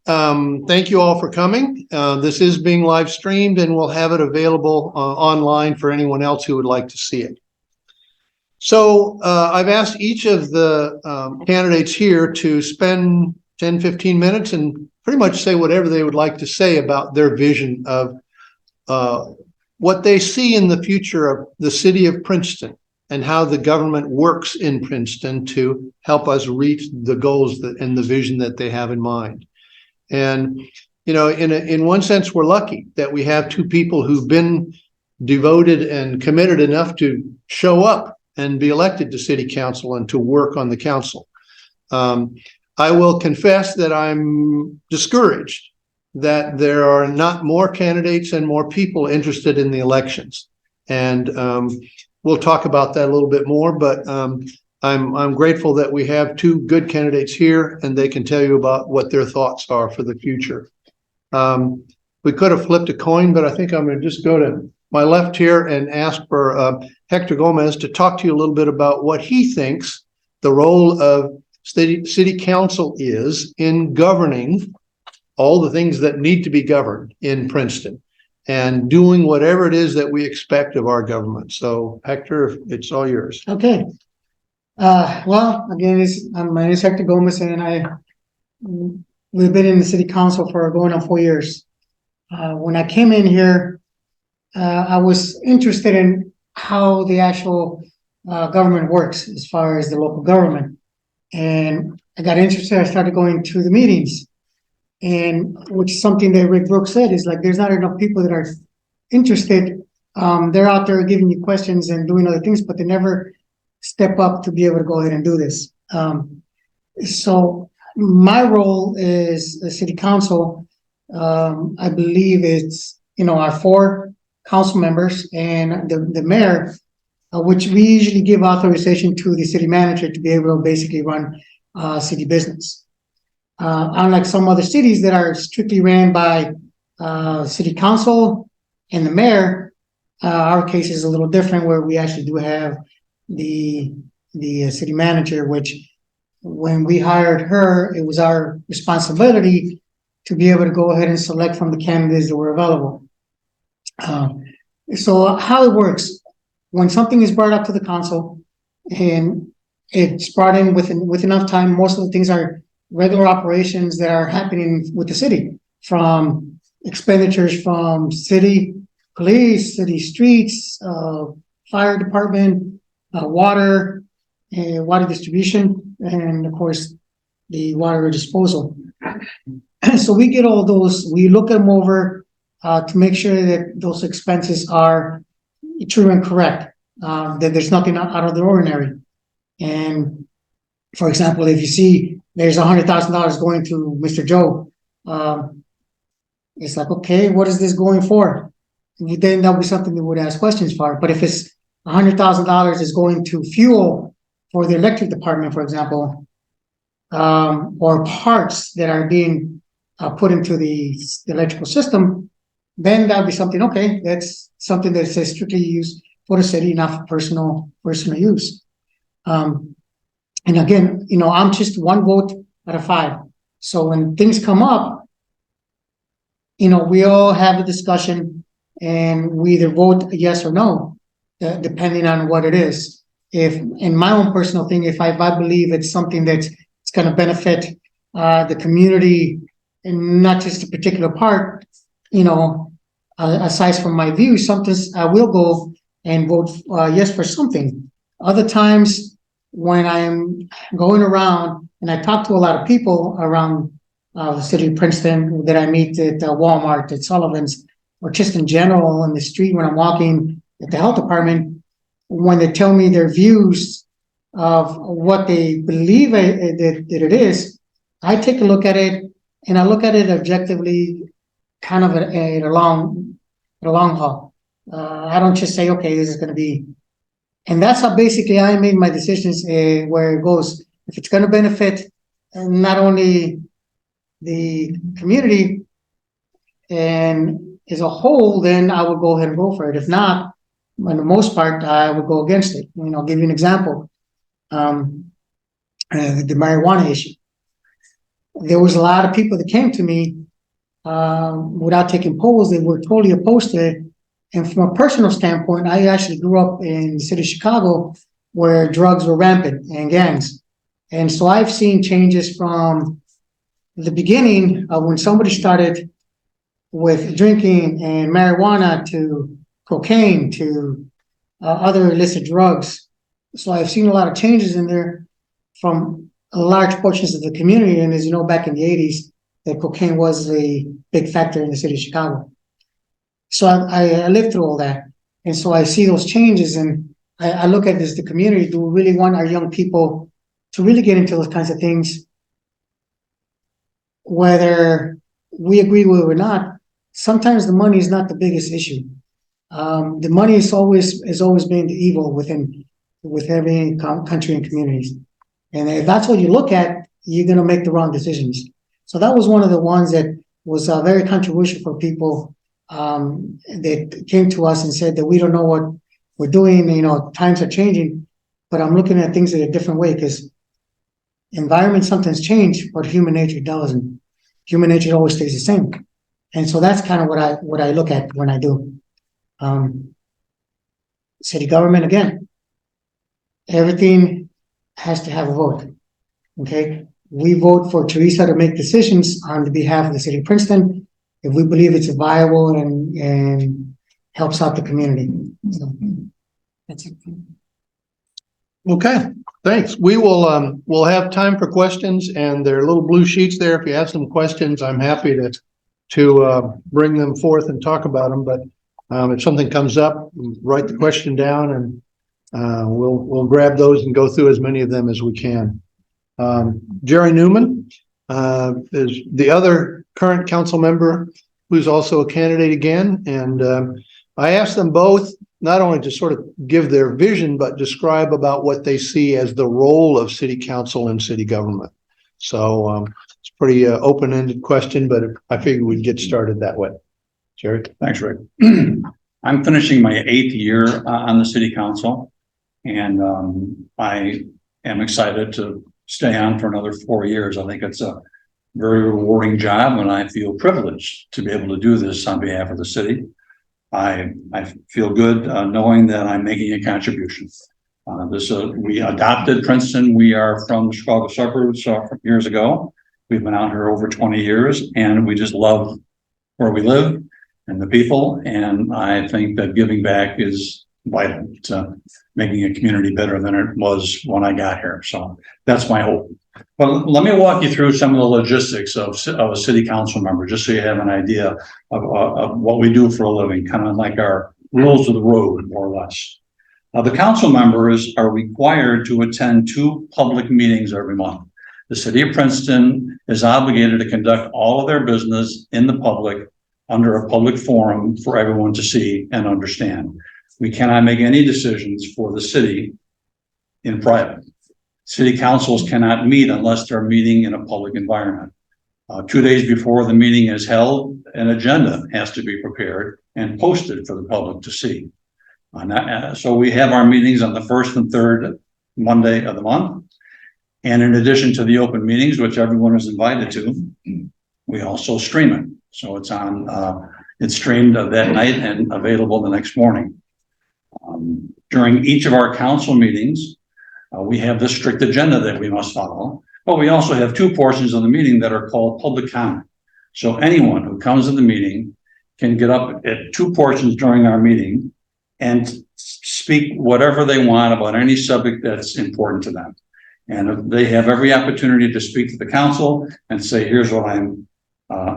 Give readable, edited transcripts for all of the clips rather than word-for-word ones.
Thank you all for coming. This is being live streamed and we'll have it available online for anyone else who would like to see it. So I've asked each of the candidates here to spend 10, 15 minutes and pretty much say whatever they would like to say about their vision of what they see in the future of the city of Princeton and how the government works in Princeton to help us reach the goals and the vision that they have in mind. And, you know, in one sense, we're lucky that we have two people who've been devoted and committed enough to show up and be elected to city council and to work on the council. I will confess that I'm discouraged that there are not more candidates and more people interested in the elections. And we'll talk about that a little bit more, but I'm grateful that we have two good candidates here and they can tell you about what their thoughts are for the future. We could have flipped a coin, but I think I'm going to just go to my left here and ask for Hector Gomez to talk to you a little bit about what he thinks the role of city council is in governing all the things that need to be governed in Princeton and doing whatever it is that we expect of our government. So Hector, it's all yours. Okay. Well, again, my name is Hector Gomez, and we've been in the city council for going on 4 years. When I came in here, I was interested in how the actual government works as far as the local government. And I got interested, I started going to the meetings. And which is something that Rick Brooks said is like, there's not enough people that are interested. They're out there giving you questions and doing other things, but they never step up to be able to go ahead and do this. So my role is the city council. I believe it's, our 4 council members and the mayor, which we usually give authorization to the city manager to be able to basically run city business. Unlike some other cities that are strictly ran by city council and the mayor, our case is a little different where we actually do have the city manager, which when we hired her, it was our responsibility to be able to go ahead and select from the candidates that were available. So how it works, when something is brought up to the council and it's brought in with enough time, most of the things are regular operations that are happening with the city, from expenditures from city police, city streets, fire department, water distribution, and of course the water disposal. So we get all those, we look them over to make sure that those expenses are true and correct, that there's nothing out of the ordinary. And for example, if you see there's $100,000 going to Mr. Joe, it's like, okay, what is this going for? And then that'll be something that would ask questions for. But if it's $100,000 is going to fuel for the electric department, for example, or parts that are being put into the electrical system, then that'll be something, okay, that's something that says strictly used for the city, not for personal use. And again, I'm just 1 vote out of 5. So when things come up, we all have a discussion and we either vote yes or no, depending on what it is. If, in my own personal thing, if I believe it's something that's going to benefit the community and not just a particular part, aside from my view, sometimes I will go and vote yes for something. Other times, when I'm going around and I talk to a lot of people around the city of Princeton that I meet at Walmart, at Sullivan's, or just in general on the street when I'm walking at the health department, when they tell me their views of what they believe that it is, I take a look at it and I look at it objectively, kind of at a long haul. I don't just say, okay, this is going to be. And that's how basically I made my decisions where it goes. If it's going to benefit not only the community and as a whole, then I would go ahead and go for it. If not, for the most part, I would go against it. I'll give you an example. The marijuana issue. there was a lot of people that came to me without taking polls. They were totally opposed to it. And from a personal standpoint, I actually grew up in the city of Chicago where drugs were rampant and gangs. And so I've seen changes from the beginning of when somebody started with drinking and marijuana to cocaine to other illicit drugs. So I've seen a lot of changes in there from large portions of the community. And as you know, back in the 80s, that cocaine was a big factor in the city of Chicago. So I lived through all that. And so I see those changes, and I look at this, the community, do we really want our young people to really get into those kinds of things? Whether we agree with it or not, sometimes the money is not the biggest issue. The money has always been the evil with every country and communities. And if that's what you look at, you're going to make the wrong decisions. So that was one of the ones that was very controversial for people that came to us and said that we don't know what we're doing. You know, times are changing, but I'm looking at things in a different way, because environment sometimes change, but human nature doesn't. Human nature always stays the same. And so that's kind of what I look at when I do. City government, again, everything has to have a vote. Okay, we vote for Teresa to make decisions on the behalf of the city of Princeton if we believe it's viable and helps out the community. So that's it. Okay, thanks. We will we'll have time for questions, and there are little blue sheets there. If you have some questions, I'm happy to bring them forth and talk about them. But if something comes up, write the question down, and we'll grab those and go through as many of them as we can. Jerry Neumann is the other current council member who's also a candidate again, and I asked them both not only to sort of give their vision, but describe about what they see as the role of city council and city government. So it's a pretty open-ended question, but I figured we'd get started that way. Jerry? Thanks, Rick. I'm finishing my 8th year on the city council, and I am excited to stay on for another 4 years. I think it's a very rewarding job, and I feel privileged to be able to do this on behalf of the city. I feel good knowing that I'm making a contribution. We adopted Princeton. We are from the Chicago suburbs from years ago. We've been out here over 20 years, and we just love where we live and the people. And I think that giving back is vital to making a community better than it was when I got here. So that's my hope. But let me walk you through some of the logistics of a city council member, just so you have an idea of what we do for a living, kind of like our rules of the road, more or less. The council members are required to attend 2 public meetings every month. The city of Princeton is obligated to conduct all of their business in the public under a public forum for everyone to see and understand. We cannot make any decisions for the city in private. City councils cannot meet unless they're meeting in a public environment. 2 days before the meeting is held, an agenda has to be prepared and posted for the public to see. So we have our meetings on the 1st and 3rd Monday of the month. And in addition to the open meetings, which everyone is invited to, we also stream it. So it's streamed that night and available the next morning. During each of our council meetings, we have this strict agenda that we must follow, but we also have 2 portions of the meeting that are called public comment. So anyone who comes to the meeting can get up at 2 portions during our meeting and speak whatever they want about any subject that's important to them. And they have every opportunity to speak to the council and say, here's what I'm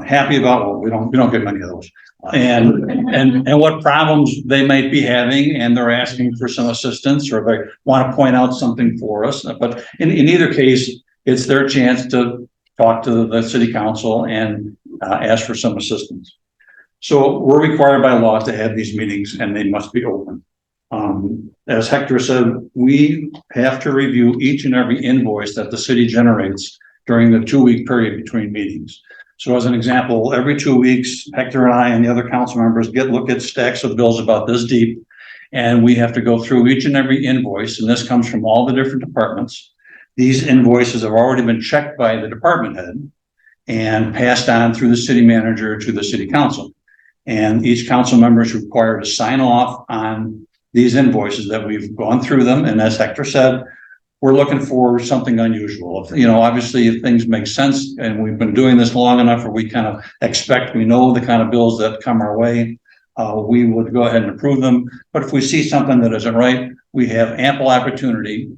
happy about. Well, we don't get many of those. And what problems they might be having, and they're asking for some assistance, or they want to point out something for us. But in either case, it's their chance to talk to the city council and ask for some assistance. So we're required by law to have these meetings, and they must be open. As Hector said, we have to review each and every invoice that the city generates during the 2-week period between meetings. So as an example, every 2 weeks, Hector and I and the other council members look at stacks of bills about this deep, and we have to go through each and every invoice, and this comes from all the different departments. These invoices have already been checked by the department head, and passed on through the city manager to the city council. And each council member is required to sign off on these invoices that we've gone through them. And as Hector said, we're looking for something unusual. You know, obviously, if things make sense and we've been doing this long enough, or we kind of expect, we know the kind of bills that come our way, we would go ahead and approve them. But if we see something that isn't right, we have ample opportunity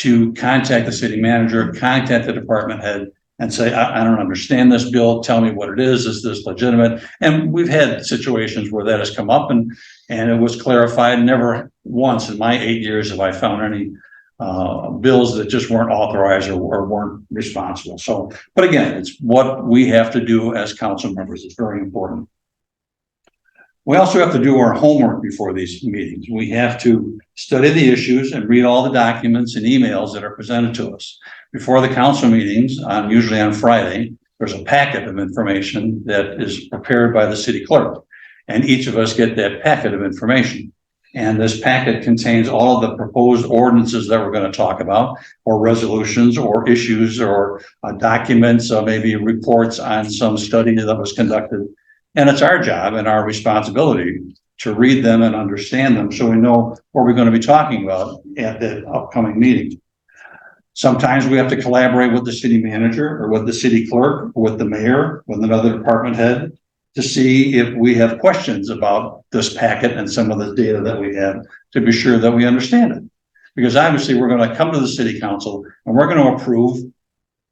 to contact the city manager, contact the department head, and say, I don't understand this bill. Tell me what it is. Is this legitimate? And we've had situations where that has come up and it was clarified. Never once in my 8 years have I found any bills that just weren't authorized or weren't responsible. So, but again, it's what we have to do as council members. It's very important. We also have to do our homework before these meetings. We have to study the issues and read all the documents and emails that are presented to us. Before the council meetings, usually on Friday, there's a packet of information that is prepared by the city clerk. And each of us get that packet of information. And this packet contains all of the proposed ordinances that we're going to talk about, or resolutions, or issues, or documents, maybe reports on some study that was conducted. And it's our job and our responsibility to read them and understand them so we know what we're going to be talking about at the upcoming meeting. Sometimes we have to collaborate with the city manager or with the city clerk, or with the mayor, with another department head, to see if we have questions about this packet and some of the data that we have, to be sure that we understand it. Because obviously we're going to come to the city council and we're going to approve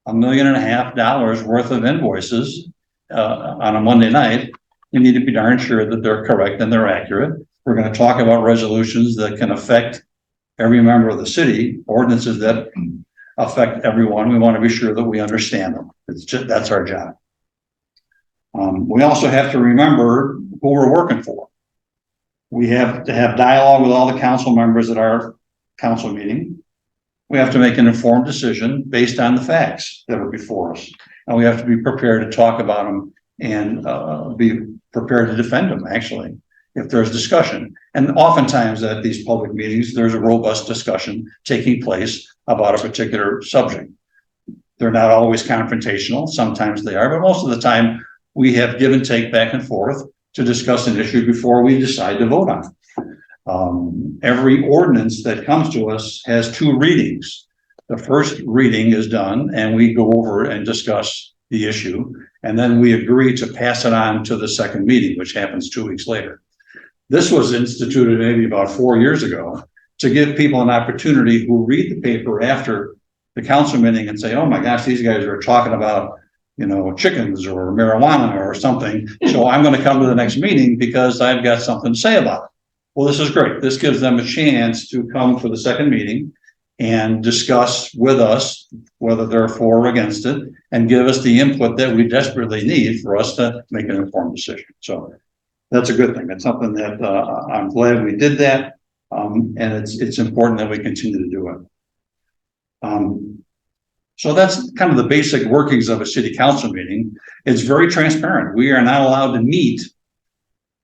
$1.5 million worth of invoices on a Monday night. We need to be darn sure that they're correct and they're accurate. We're going to talk about resolutions that can affect every member of the city, ordinances that affect everyone. We want to be sure that we understand them. That's our job. We also have to remember who we're working for. We have to have dialogue with all the council members at our council meeting. We have to make an informed decision based on the facts that are before us. And we have to be prepared to talk about them and be prepared to defend them, actually, if there's discussion. And oftentimes at these public meetings, there's a robust discussion taking place about a particular subject. They're not always confrontational. Sometimes they are, but most of the time we have give and take back and forth to discuss an issue before we decide to vote on it. Every ordinance that comes to us has 2 readings. The first reading is done and we go over and discuss the issue, and then we agree to pass it on to the second meeting, which happens 2 weeks later. This was instituted maybe about 4 years ago to give people an opportunity who read the paper after the council meeting and say, oh my gosh, these guys are talking about, you know, chickens or marijuana or something. So I'm going to come to the next meeting because I've got something to say about it. Well, this is great. This gives them a chance to come for the second meeting and discuss with us whether they're for or against it, and give us the input that we desperately need for us to make an informed decision. So that's a good thing. It's something that I'm glad we did that, and it's important that we continue to do it. So that's kind of the basic workings of a city council meeting. It's very transparent. We are not allowed to meet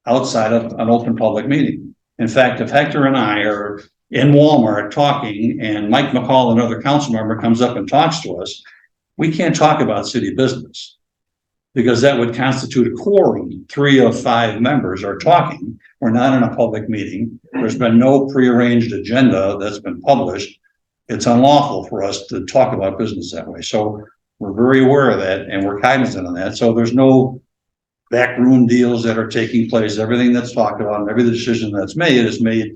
outside of an open public meeting. In fact, if Hector and I are in Walmart talking and Mike McCall, another council member, comes up and talks to us, we can't talk about city business because that would constitute a quorum. 3 of 5 members are talking. We're not in a public meeting. There's been no prearranged agenda that's been published. It's unlawful for us to talk about business that way. So we're very aware of that and we're cognizant of that. So there's no backroom deals that are taking place. Everything that's talked about and every decision that's made is made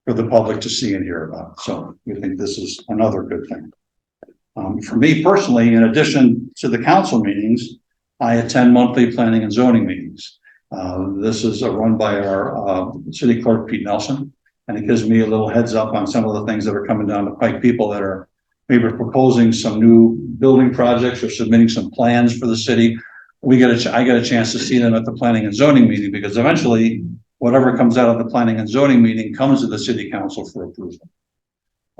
for the public to see and hear about. So we think this is another good thing. For me personally, in addition to the council meetings, I attend monthly planning and zoning meetings. This is run by our city clerk, Pete Nelson, and it gives me a little heads up on some of the things that are coming down the pike. People that are maybe proposing some new building projects or submitting some plans for the city. I get a chance to see them at the planning and zoning meeting, because eventually whatever comes out of the planning and zoning meeting comes to the city council for approval.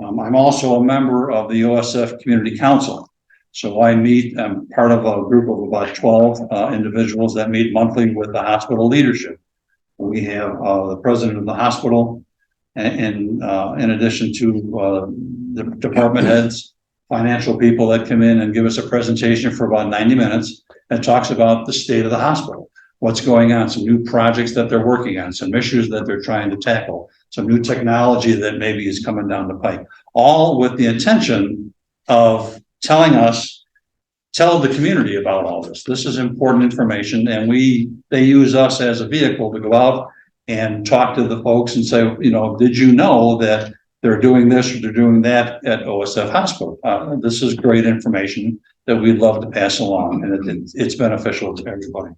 I'm also a member of the OSF Community Council. So I'm part of a group of about 12 individuals that meet monthly with the hospital leadership. We have the president of the hospital, and in addition to the department heads, financial people that come in and give us a presentation for about 90 minutes that talks about the state of the hospital, what's going on, some new projects that they're working on, some issues that they're trying to tackle, some new technology that maybe is coming down the pike, all with the intention of telling us, tell the community about all this. This is important information, and they use us as a vehicle to go out and talk to the folks and say, you know, did you know that they're doing this or they're doing that at OSF Hospital? This is great information that we'd love to pass along, and it's beneficial to everybody.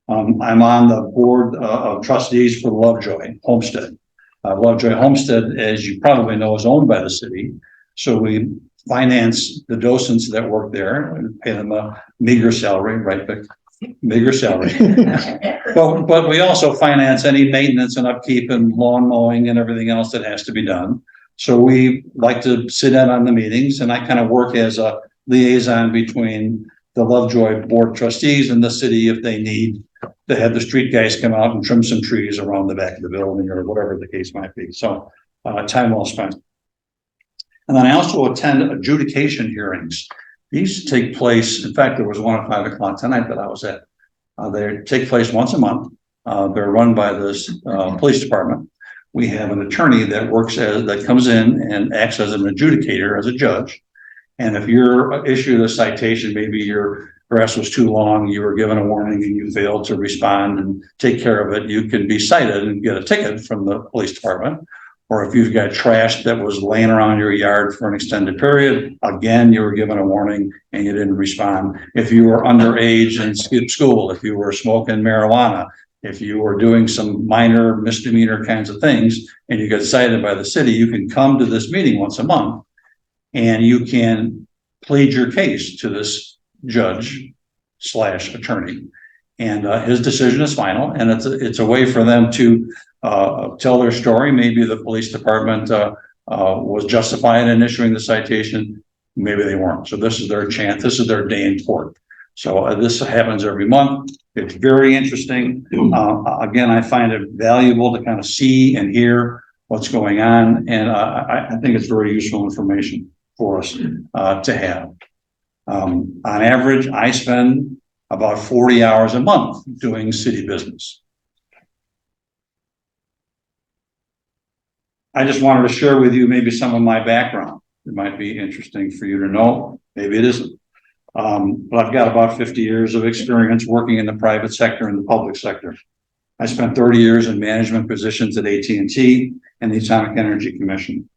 I'm on the board of trustees for Lovejoy Homestead. Lovejoy Homestead, as you probably know, is owned by the city. So we finance the docents that work there and pay them a meager salary, right? But meager salary. but we also finance any maintenance and upkeep and lawn mowing and everything else that has to be done. So we like to sit in on the meetings, and I kind of work as a liaison between the Lovejoy board of trustees and the city if they need to have the street guys come out and trim some trees around the back of the building or whatever the case might be. So time well spent. And then I also attend adjudication hearings. These take place, in fact, there was one at 5 o'clock tonight that I was at. They take place once a month. They're run by this police department. We have an attorney that comes in and acts as an adjudicator, as a judge. And if you're issued a citation, maybe your grass was too long, you were given a warning and you failed to respond and take care of it, you can be cited and get a ticket from the police department. Or if you've got trash that was laying around your yard for an extended period, again, you were given a warning and you didn't respond. If you were underage and skipped school, if you were smoking marijuana, if you were doing some minor misdemeanor kinds of things and you get cited by the city, you can come to this meeting once a month and you can plead your case to this judge/attorney. And his decision is final, and it's a way for them to tell their story. Maybe the police department was justified in issuing the citation. Maybe they weren't. So this is their chance. This is their day in court. So this happens every month. It's very interesting. Again, I find it valuable to kind of see and hear what's going on. And I think it's very useful information for us to have. On average, I spend about 40 hours a month doing city business. I just wanted to share with you maybe some of my background. It might be interesting for you to know. Maybe it isn't. But I've got about 50 years of experience working in the private sector and the public sector. I spent 30 years in management positions at AT&T and the Atomic Energy Commission.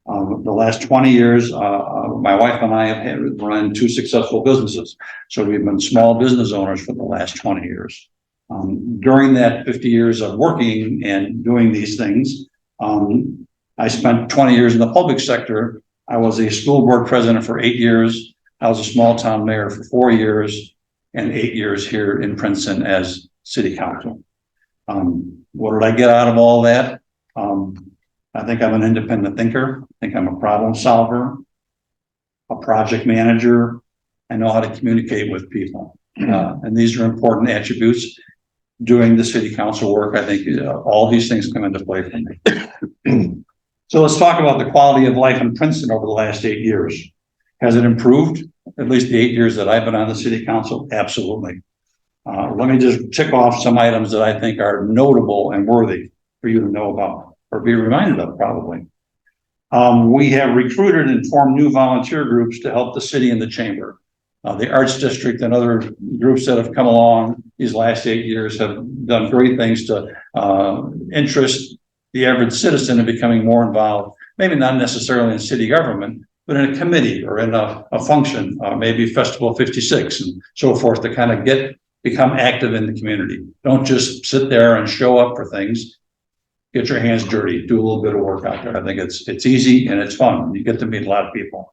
The last 20 years, my wife and I have run 2 successful businesses. So we've been small business owners for the last 20 years. During that 50 years of working and doing these things, I spent 20 years in the public sector. I was a school board president for 8 years. I was a small town mayor for 4 years and 8 years here in Princeton as city council. What did I get out of all that? I think I'm an independent thinker. I think I'm a problem solver, a project manager. I know how to communicate with people. And these are important attributes. Doing the city council work, I think all these things come into play for me. So let's talk about the quality of life in Princeton over the last 8 years. Has it improved? At least the 8 years that I've been on the city council? Absolutely. Let me just tick off some items that I think are notable and worthy for you to know about or be reminded of, probably. We have recruited and formed new volunteer groups to help the city and the chamber. The Arts District and other groups that have come along these last 8 years have done great things to interest the average citizen in becoming more involved, maybe not necessarily in city government, but in a committee or in a function, maybe Festival 56 and so forth, to kind of become active in the community. Don't just sit there and show up for things. Get your hands dirty, do a little bit of work out there. I think it's easy and it's fun. You get to meet a lot of people.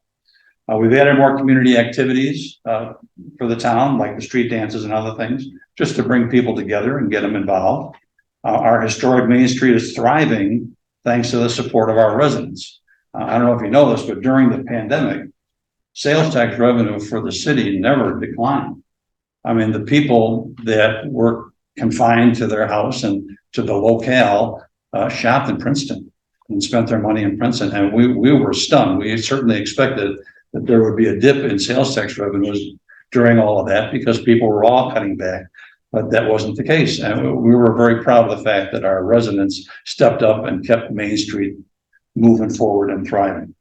We've added more community activities for the town, like the street dances and other things, just to bring people together and get them involved. Our historic Main Street is thriving thanks to the support of our residents. I don't know if you know this, but during the pandemic, sales tax revenue for the city never declined. I mean, the people that were confined to their house and to the locale shopped in Princeton and spent their money in Princeton. And we were stunned. We certainly expected that there would be a dip in sales tax revenues during all of that because people were all cutting back. But that wasn't the case. And we were very proud of the fact that our residents stepped up and kept Main Street moving forward and thriving.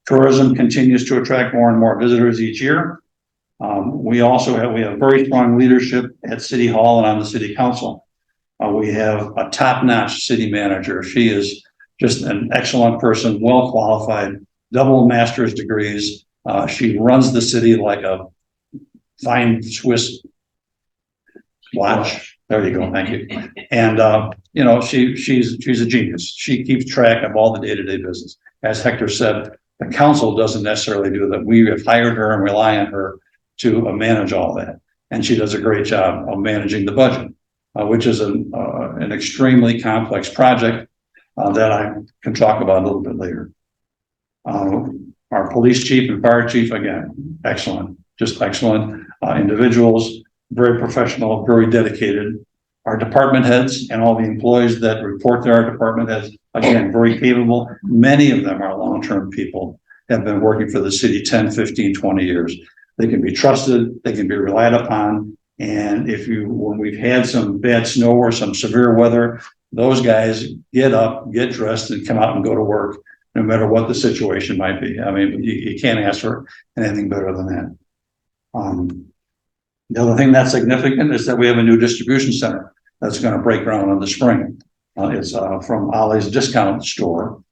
Tourism continues to attract more and more visitors each year. We have very strong leadership at City Hall and on the City Council. We have a top-notch city manager. She is just an excellent person, well qualified, double master's degrees. She runs the city like a fine Swiss watch. There you go. Thank you. And you know, she's a genius. She keeps track of all the day-to-day business. As Hector said, the council doesn't necessarily do that. We have hired her and rely on her to manage all that. And she does a great job of managing the budget, which is an extremely complex project that I can talk about a little bit later. Our police chief and fire chief, again, excellent, just excellent individuals, very professional, very dedicated. Our department heads and all the employees that report to our department heads, again, very capable. Many of them are long-term people, have been working for the city 10, 15, 20 years. They can be trusted, they can be relied upon. And when we've had some bad snow or some severe weather, those guys get up, get dressed, and come out and go to work, no matter what the situation might be. I mean, you can't ask for anything better than that. The other thing that's significant is that we have a new distribution center that's going to break ground in the spring. It's from Ollie's Discount Store.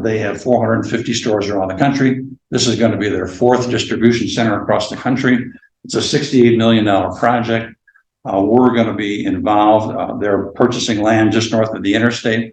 They have 450 stores around the country. This is going to be their 4th distribution center across the country. It's a $68 million project. We're going to be involved. They're purchasing land just north of the interstate.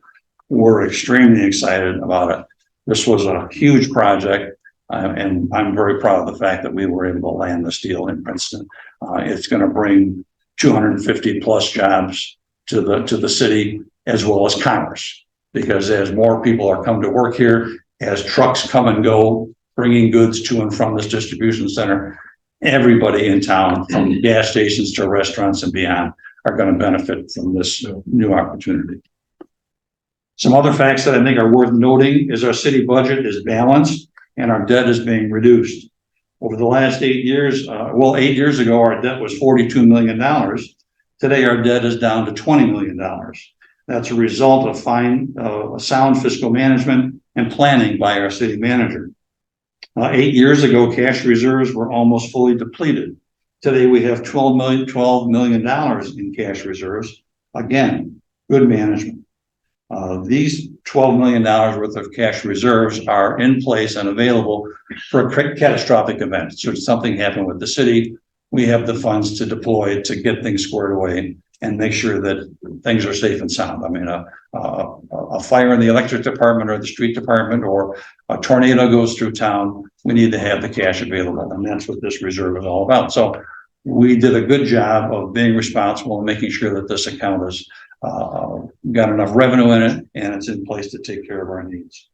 We're extremely excited about it. This was a huge project, and I'm very proud of the fact that we were able to land this deal in Princeton. It's going to bring 250 plus jobs to the city, as well as commerce, because as more people are come to work here, as trucks come and go, bringing goods to and from this distribution center, everybody in town, from gas stations to restaurants and beyond, are going to benefit from this new opportunity. Some other facts that I think are worth noting is our city budget is balanced and our debt is being reduced. Over the last 8 years, 8 years ago, our debt was $42 million. Today, our debt is down to $20 million. That's a result of sound fiscal management and planning by our city manager. 8 years ago, cash reserves were almost fully depleted. Today, we have $12 million in cash reserves. Again, good management. These $12 million worth of cash reserves are in place and available for a catastrophic event. So if something happened with the city, we have the funds to deploy to get things squared away and make sure that things are safe and sound. I mean, a fire in the electric department or the street department, or a tornado goes through town, we need to have the cash available. And that's what this reserve is all about. So we did a good job of being responsible and making sure that this account has got enough revenue in it and it's in place to take care of our needs.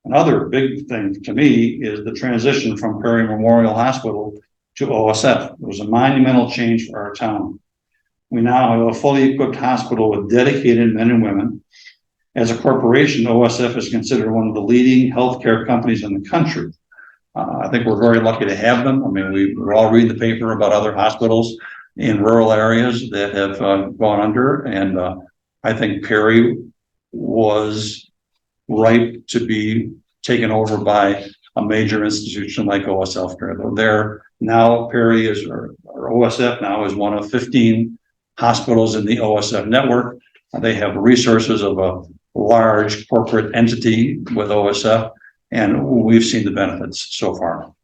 Another big thing to me is the transition from Perry Memorial Hospital to OSF. It was a monumental change for our town. We now have a fully equipped hospital with dedicated men and women. As a corporation, OSF is considered one of the leading healthcare companies in the country. I think we're very lucky to have them. I mean, we all read the paper about other hospitals in rural areas that have gone under, and I think Perry was ripe to be taken over by a major institution like OSF. They're now, Perry is, or OSF now is one of 15 hospitals in the OSF network. They have resources of a large corporate entity with OSF, and we've seen the benefits so far.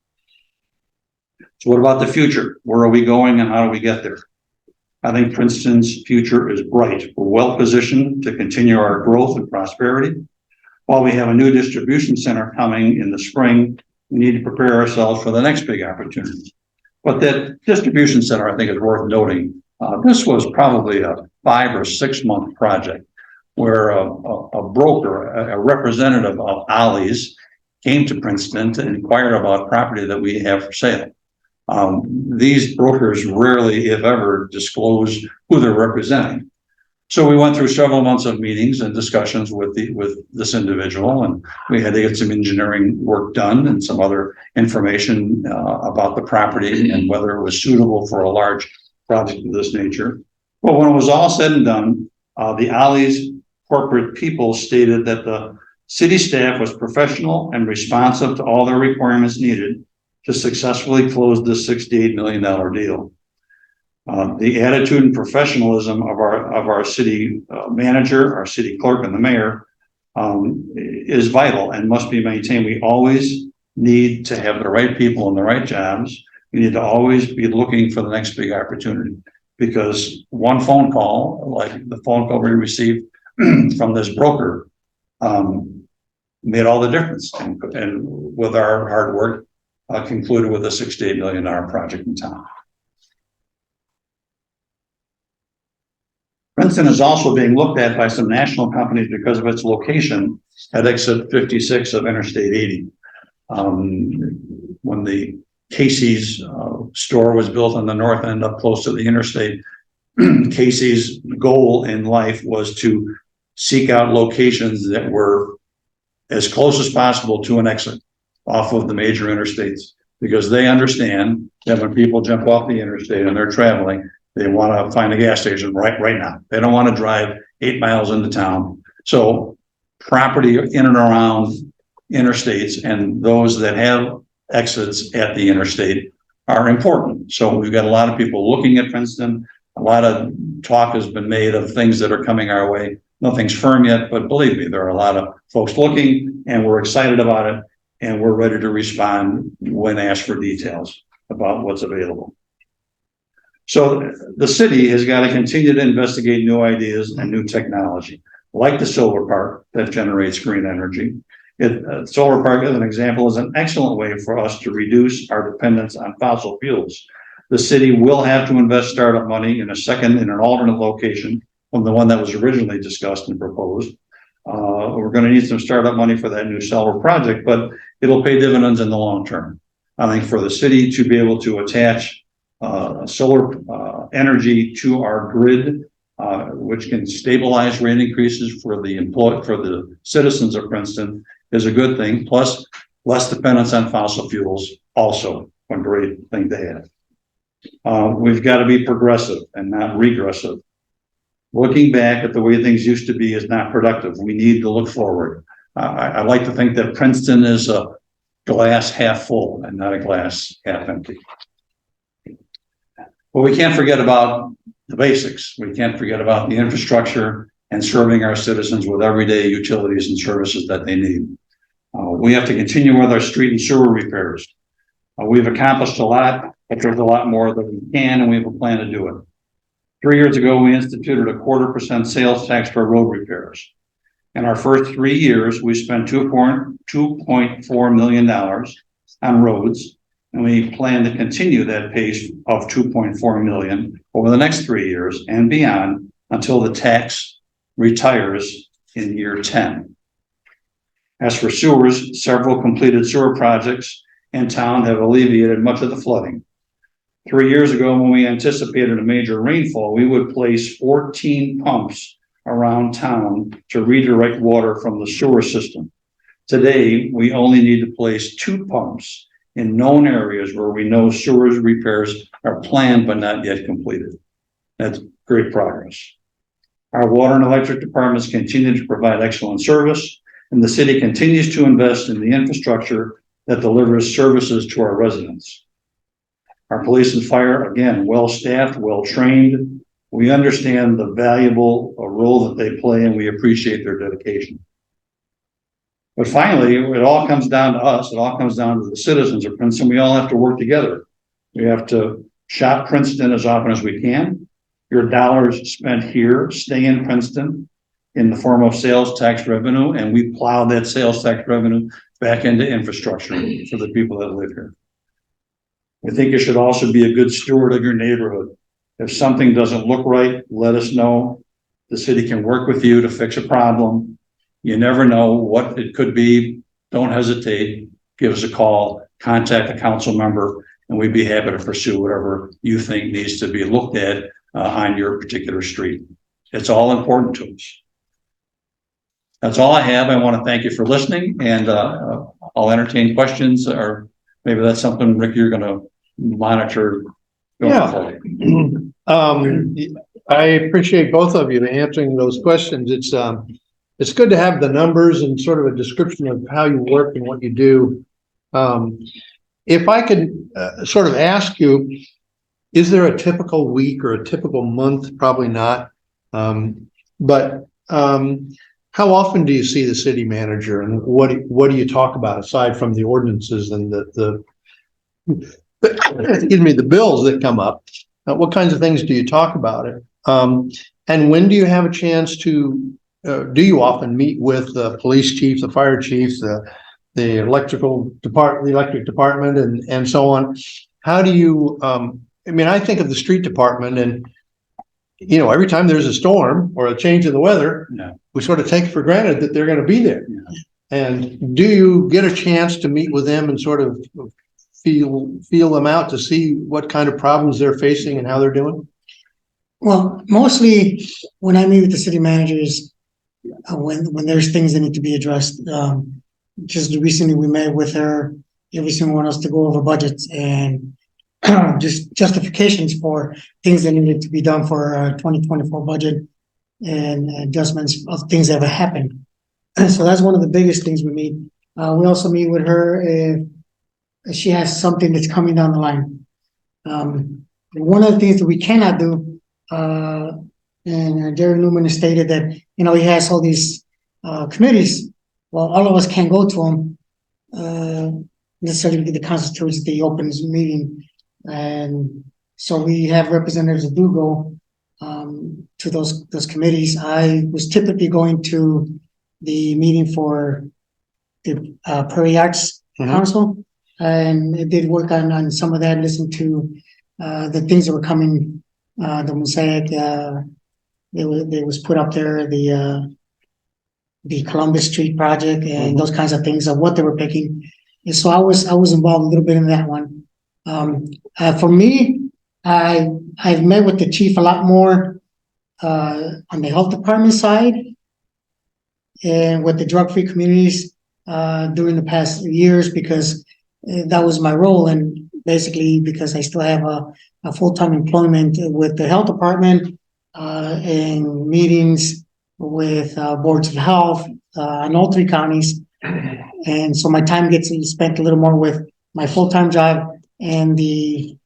So what about the future? Where are we going and how do we get there? I think Princeton's future is bright. We're well positioned to continue our growth and prosperity. While we have a new distribution center coming in the spring, we need to prepare ourselves for the next big opportunity. But that distribution center, I think, is worth noting. This was probably a 5 or 6 month project where a broker, a representative of Ollie's, came to Princeton to inquire about property that we have for sale. These brokers rarely, if ever, disclose who they're representing. So we went through several months of meetings and discussions with this individual, and we had to get some engineering work done and some other information about the property and whether it was suitable for a large project of this nature. But when it was all said and done, the Ollie's corporate people stated that the city staff was professional and responsive to all their requirements needed to successfully close this $68 million deal. The attitude and professionalism of our city manager, our city clerk, and the mayor is vital and must be maintained. We always need to have the right people in the right jobs. We need to always be looking for the next big opportunity, because one phone call, like the phone call we received from this broker, made all the difference. And with our hard work, concluded with a $68 million project in town. Princeton is also being looked at by some national companies because of its location at exit 56 of Interstate 80. When the Casey's store was built on the north end up close to the interstate, Casey's goal in life was to seek out locations that were as close as possible to an exit off of the major interstates, because they understand that when people jump off the interstate and they're traveling, they want to find a gas station right now. They don't want to drive 8 miles into town. So property in and around interstates and those that have exits at the interstate are important. So we've got a lot of people looking at Princeton. A lot of talk has been made of things that are coming our way. Nothing's firm yet, but believe me, there are a lot of folks looking, and we're excited about it, and we're ready to respond when asked for details about what's available. So the city has got to continue to investigate new ideas and new technology, like the solar park that generates green energy. Solar park, as an example, is an excellent way for us to reduce our dependence on fossil fuels. The city will have to invest startup money in an alternate location from the one that was originally discussed and proposed. We're going to need some startup money for that new solar project, but it'll pay dividends in the long term. I think for the city to be able to attach solar energy to our grid, which can stabilize rate increases for the citizens of Princeton, is a good thing. Plus, less dependence on fossil fuels, also a great thing to have. We've got to be progressive and not regressive. Looking back at the way things used to be is not productive. We need to look forward. I like to think that Princeton is a glass half full and not a glass half empty. But we can't forget about the basics. We can't forget about the infrastructure and serving our citizens with everyday utilities and services that they need. We have to continue with our street and sewer repairs. We've accomplished a lot, but there's a lot more that we can, and we have a plan to do it. 3 years ago, we instituted a 0.25% sales tax for road repairs. In our first 3 years, we spent $2.4 million on roads, and we plan to continue that pace of $2.4 million over the next 3 years and beyond until the tax retires in year 10. As for sewers, several completed sewer projects in town have alleviated much of the flooding. 3 years ago, when we anticipated a major rainfall, we would place 14 pumps around town to redirect water from the sewer system. Today, we only need to place 2 pumps in known areas where we know sewer repairs are planned but not yet completed. That's great progress. Our water and electric departments continue to provide excellent service, and the city continues to invest in the infrastructure that delivers services to our residents. Our police and fire, again, well-staffed, well-trained. We understand the valuable role that they play, and we appreciate their dedication. But finally, it all comes down to us. It all comes down to the citizens of Princeton. We all have to work together. We have to shop Princeton as often as we can. Your dollars spent here stay in Princeton in the form of sales tax revenue, and we plow that sales tax revenue back into infrastructure for the people that live here. I think you should also be a good steward of your neighborhood. If something doesn't look right, let us know. The city can work with you to fix a problem. You never know what it could be. Don't hesitate. Give us a call, contact a council member, and we'd be happy to pursue whatever you think needs to be looked at on your particular street. it's all important to us. That's all I have. I want to thank you for listening, and I'll entertain questions, or maybe that's something, Rick, you're going to monitor. Yeah. I appreciate both of you answering those questions. It's good to have the numbers and sort of a description of how you work and what you do. If I could sort of ask you, is there a typical week or a typical month? Probably not. But how often do you see the city manager, and what do you talk about aside from the ordinances and excuse me, the bills that come up? What kinds of things do you talk about it? And when do you have a chance to, do you often meet with the police chief, the fire chiefs, the electric department, and so on? How do you, I mean, I think of the street department, and, you know, every time there's a storm or a change in the weather, we sort of take for granted that they're going to be there. And do you get a chance to meet with them and sort of feel them out to see what kind of problems they're facing and how they're doing? Well, mostly when I meet with the city managers, when there's things that need to be addressed. Just recently we met with her, every single one else, to go over budgets and just justifications for things that needed to be done for our 2024 budget and adjustments of things that have happened. So that's one of the biggest things we meet. We also meet with her if she has something that's coming down the line. One of the things that we cannot do, and Jerry Neumann has stated that, you know, he has all these committees. Well, all of us can't go to them necessarily. The constitutes the open meeting, and so we have representatives that do go to those committees. I was typically going to the meeting for the Prairie Arts Council, and it did work on some of that. Listen to the things that were coming, the mosaic. It was put up there, the Columbus Street project and those kinds of things of what they were picking. And so I was involved a little bit in that one. For me, I've met with the chief a lot more on the health department side and with the drug-free communities during the past years, because that was my role. And basically because I still have a full-time employment with the health department and meetings with boards of health in all three counties. And so my time gets spent a little more with my full-time job and the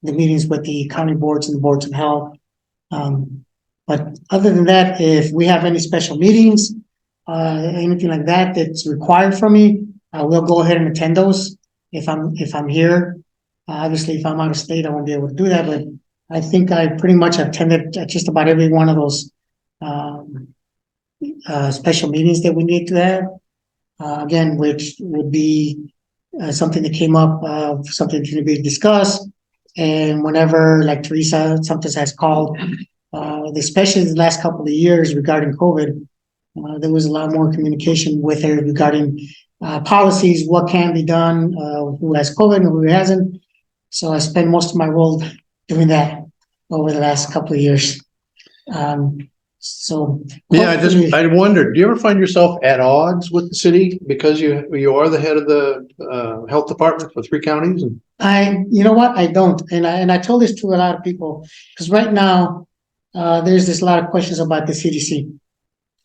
meetings with the county boards and the boards of health. But other than that, if we have any special meetings, anything like that that's required from me, I will go ahead and attend those if I'm here. Obviously, if I'm out of state, I won't be able to do that. But I think I pretty much attended just about every one of those special meetings that we need to have. Again, which would be something that came up, something to be discussed. And whenever, like Teresa, something has called, especially the last couple of years regarding COVID, there was a lot more communication with her regarding policies, what can be done, who has COVID and who hasn't. So I spent most of my role doing that over the last couple of years. So yeah, I wondered, do you ever find yourself at odds with the city because you are the head of the health department for 3 counties? You know what, I don't, and I told this to a lot of people, because right now there's this lot of questions about the CDC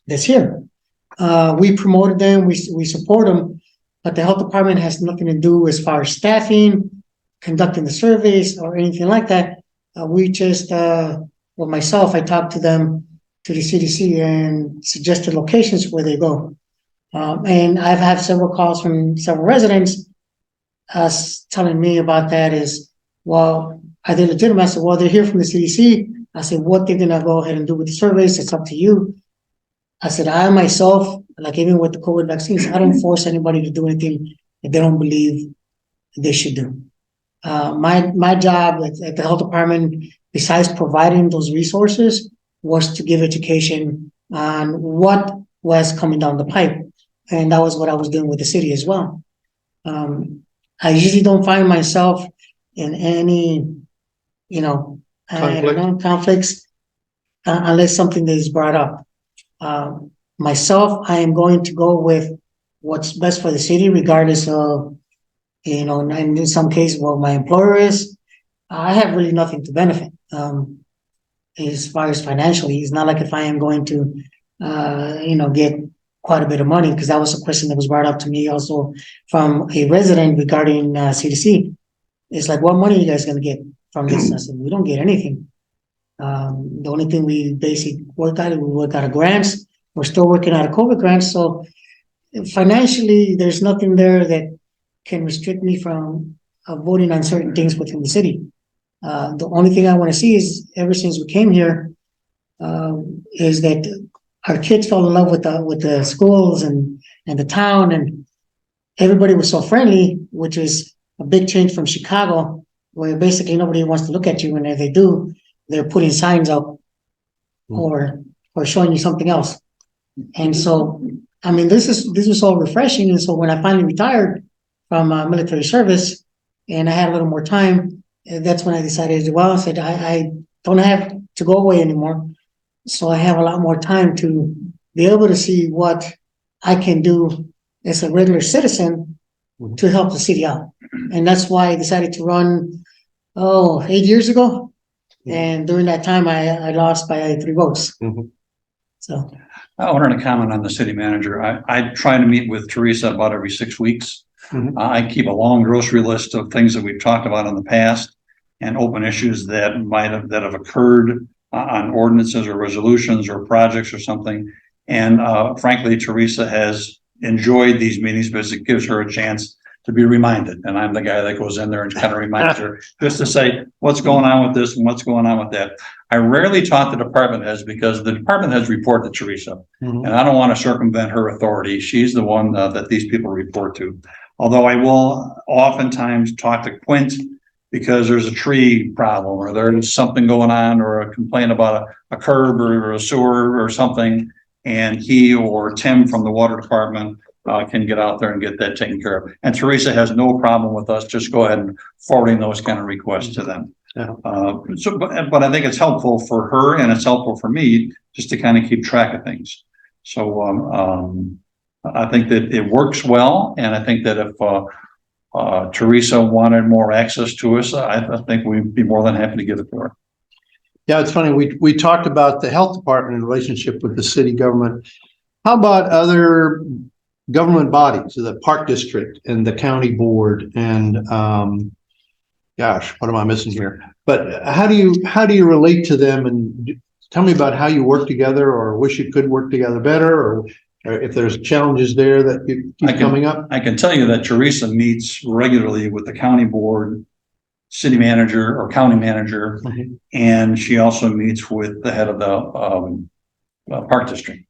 that's here. We promoted them, we support them, but the health department has nothing to do as far as staffing, conducting the surveys, or anything like that. We just, well, myself, I talked to them, to the CDC, and suggested locations where they go. And I've had several calls from several residents telling me about that is, well, are they legitimate? I said, well, they're here from the CDC. I said, what they're gonna go ahead and do with the surveys, it's up to you. I said, I myself, like even with the COVID vaccines, I don't force anybody to do anything that they don't believe they should do. My job at the health department, besides providing those resources, was to give education on what was coming down the pipe. And that was what I was doing with the city as well. I usually don't find myself in any, conflicts. unless something that is brought up. Myself, I am going to go with what's best for the city, regardless of, and in some cases, what my employer is. I have really nothing to benefit, as far as financially. It's not like if I am going to, get quite a bit of money, because that was a question that was brought up to me also from a resident regarding CDC. It's like, what money are you guys going to get from this? I said, we don't get anything. The only thing we basically work out of grants. We're still working out of COVID grants. So financially, there's nothing there that can restrict me from voting on certain things within the city. The only thing I want to see is, ever since we came here, is that our kids fell in love with the schools and the town, and everybody was so friendly, which is a big change from Chicago, where basically nobody wants to look at you, and if they do, they're putting signs up or showing you something else. And so, I mean, this was all refreshing. And so when I finally retired from military service and I had a little more time, that's when I decided, well, I said, I don't have to go away anymore. So I have a lot more time to be able to see what I can do as a regular citizen to help the city out. And that's why I decided to run, 8 years ago. And during that time, I lost by 3 votes. So I wanted to comment on the city manager. I try to meet with Teresa about every 6 weeks. I keep a long grocery list of things that we've talked about in the past and open issues that have occurred on ordinances or resolutions or projects or something. And frankly, Teresa has enjoyed these meetings because it gives her a chance to be reminded. And I'm the guy that goes in there and kind of reminds her just to say, what's going on with this and what's going on with that. I rarely talk to department heads because the department heads report to Teresa. And I don't want to circumvent her authority. She's the one that these people report to. Although I will oftentimes talk to Quint because there's a tree problem or there's something going on or a complaint about a curb or a sewer or something. And he or Tim from the water department can get out there and get that taken care of. And Teresa has no problem with us just go ahead and forwarding those kind of requests to them. But I think it's helpful for her and it's helpful for me just to kind of keep track of things. So I think that it works well. And I think that if Teresa wanted more access to us, I think we'd be more than happy to give it to her. Yeah, it's funny. We talked about the health department in relationship with the city government. How about other government bodies, the park district and the county board and gosh, what am I missing here? But how do you relate to them, and tell me about how you work together or wish you could work together better, or if there's challenges there that keep coming up? I can tell you that Teresa meets regularly with the county board, city manager or county manager, and she also meets with the head of the park district.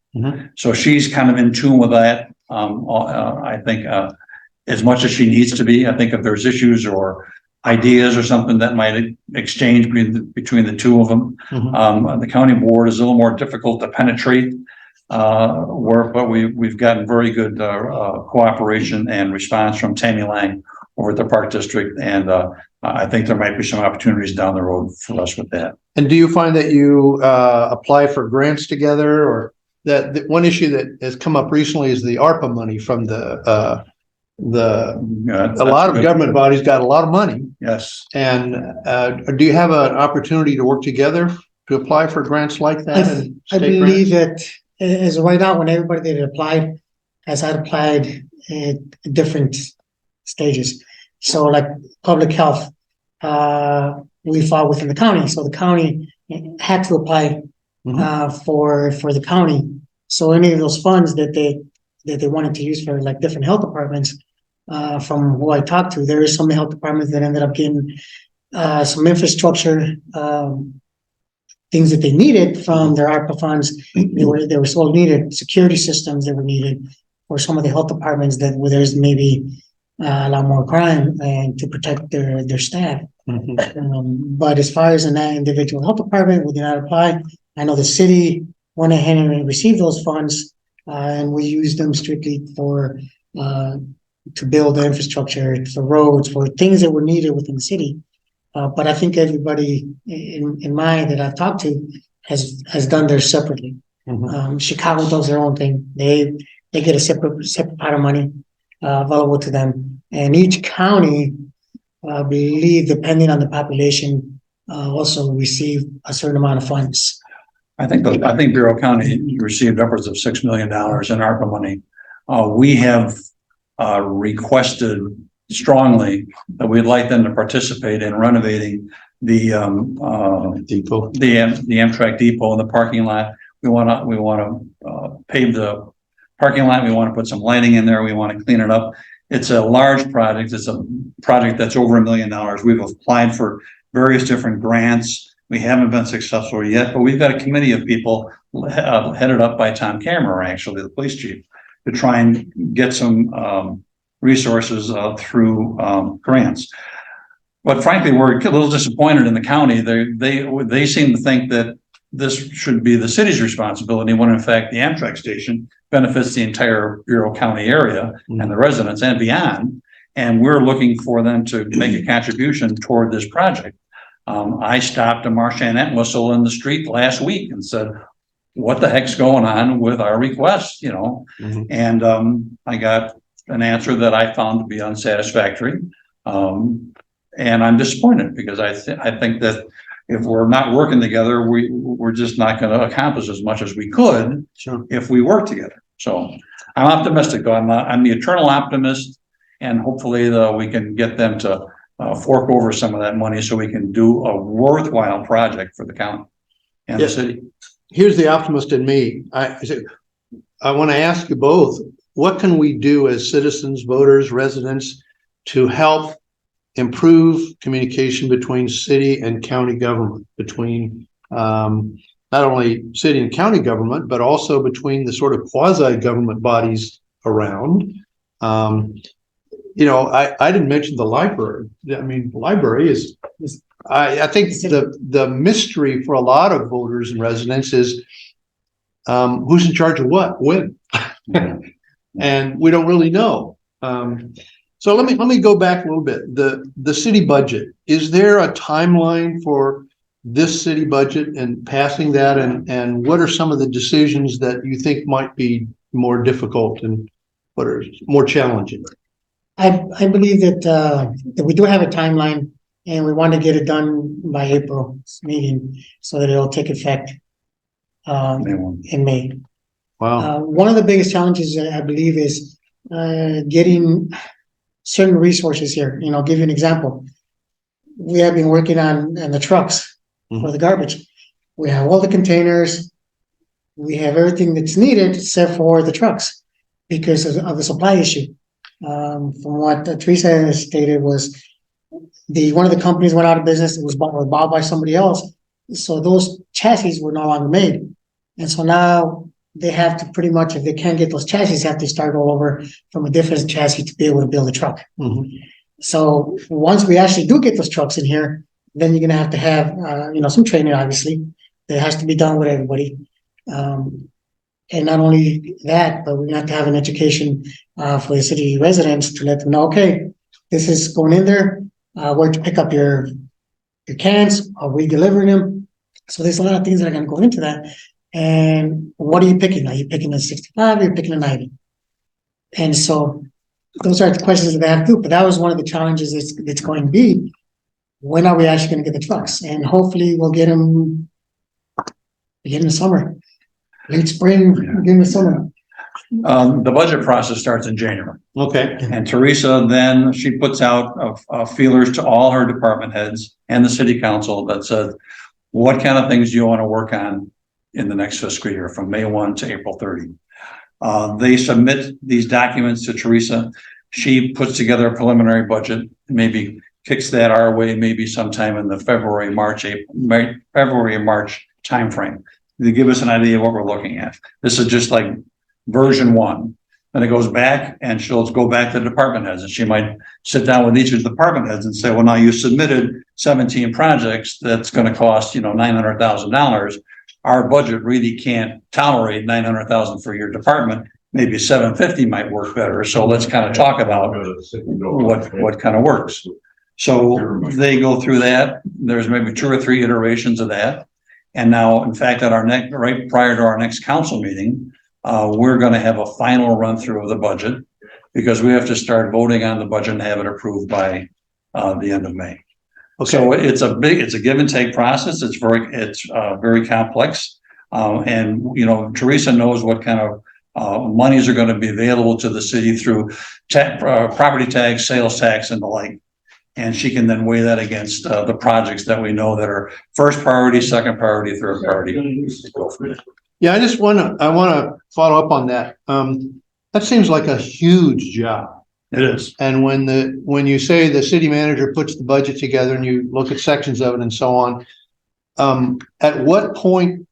So she's kind of in tune with that. I think as much as she needs to be. I think if there's issues or ideas or something that might exchange between the two of them. The county board is a little more difficult to penetrate, but we've gotten very good cooperation and response from Tammy Lang over at the Park District, and I think there might be some opportunities down the road for us with that. And do you find that you apply for grants together, or that one issue that has come up recently is the ARPA money from a lot of government bodies got a lot of money. Yes. And do you have an opportunity to work together to apply for grants like that? I believe that as right now, when everybody that applied has had applied at different stages. So like public health, we fall within the county. So the county had to apply for the county. So any of those funds that they wanted to use for like different health departments, from who I talked to, there is some health departments that ended up getting some infrastructure things that they needed from their ARPA funds. They were so needed. Security systems that were needed for some of the health departments where there's maybe a lot more crime and to protect their staff. But as far as an individual health department, we did not apply. I know the city went ahead and received those funds, and we used them strictly for to build the infrastructure, for roads, for things that were needed within the city. But I think everybody in mind that I've talked to has done theirs separately. Chicago does their own thing. They get a separate pot of money available to them, and each county, I believe, depending on the population, also receive a certain amount of funds. I think Bureau County received upwards of $6 million in ARPA money. We have requested strongly that we'd like them to participate in renovating the Depot. the Amtrak depot and the parking lot. We want to pave the parking lot. We want to put some lighting in there. We want to clean it up. It's a large project. It's a project that's over $1 million. We've applied for various different grants. We haven't been successful yet, but we've got a committee of people headed up by Tom Cameron, actually, the police chief, to try and get some resources through grants. But frankly, we're a little disappointed in the county. They seem to think that this should be the city's responsibility, when in fact the Amtrak station benefits the entire Bureau County area and the residents and beyond. And we're looking for them to make a contribution toward this project. I stopped a Marchand whistle in the street last week and said, what the heck's going on with our request, you know? And I got an answer that I found to be unsatisfactory. And I'm disappointed, because I think that if we're not working together, we're just not going to accomplish as much as we could if we work together. So I'm optimistic, though. I'm the eternal optimist, and hopefully we can get them to fork over some of that money so we can do a worthwhile project for the county and the city. Here's the optimist in me. I want to ask you both, what can we do as citizens, voters, residents to help improve communication between city and county government, between not only city and county government, but also between the sort of quasi-government bodies around? You know, I didn't mention the library. I mean, the library is, I think the mystery for a lot of voters and residents is who's in charge of what, when, and we don't really know. So let me go back a little bit. The city budget, is there a timeline for this city budget and passing that? And what are some of the decisions that you think might be more difficult and what are more challenging? I believe that we do have a timeline, and we want to get it done by April's meeting so that it'll take effect in May. Wow. One of the biggest challenges, I believe, is getting certain resources here. You know, give you an example. We have been working on the trucks for the garbage. We have all the containers. We have everything that's needed except for the trucks because of the supply issue. From what Teresa has stated, was one of the companies went out of business. It was bought by somebody else. So those chassis were no longer made. And so now they have to pretty much, if they can't get those chassis, have to start all over from a different chassis to be able to build a truck. So once we actually do get those trucks in here, then you're going to have some training, obviously, that has to be done with everybody. And not only that, but we're going to have to have an education for the city residents to let them know, okay, this is going in there, where to pick up your cans, are we delivering them? So there's a lot of things that are going to go into that. And what are you picking? Are you picking a 65 or are you picking a 90? And so those are the questions that they have to do. But that was one of the challenges it's going to be. When are we actually going to get the trucks? And hopefully we'll get them in the summer, late spring, beginning of summer. The budget process starts in January. Okay. And Teresa, then she puts out feelers to all her department heads and the city council that says, what kind of things do you want to work on in the next fiscal year from May 1 to April 30? They submit these documents to Teresa. She puts together a preliminary budget, maybe kicks that our way, maybe sometime in the February, March timeframe. They give us an idea of what we're looking at. This is just like version 1. Then it goes back and she'll go back to the department heads, and she might sit down with each of the department heads and say, well, now you submitted 17 projects. That's going to cost, $900,000. Our budget really can't tolerate $900,000 for your department. Maybe $750 might work better. So let's kind of talk about what kind of works. So they go through that. There's maybe 2 or 3 iterations of that. And now, in fact, at our next, right prior to our next council meeting, we're going to have a final run through of the budget because we have to start voting on the budget and have it approved by the end of May. Okay. So it's a give and take process. It's very complex. And, you know, Teresa knows what kind of monies are going to be available to the city through property tax, sales tax, and the like. And she can then weigh that against the projects that we know that are first priority, second priority, third priority. Yeah, I want to follow up on that. That seems like a huge job. It is. And when you say the city manager puts the budget together and you look at sections of it and so on, at what point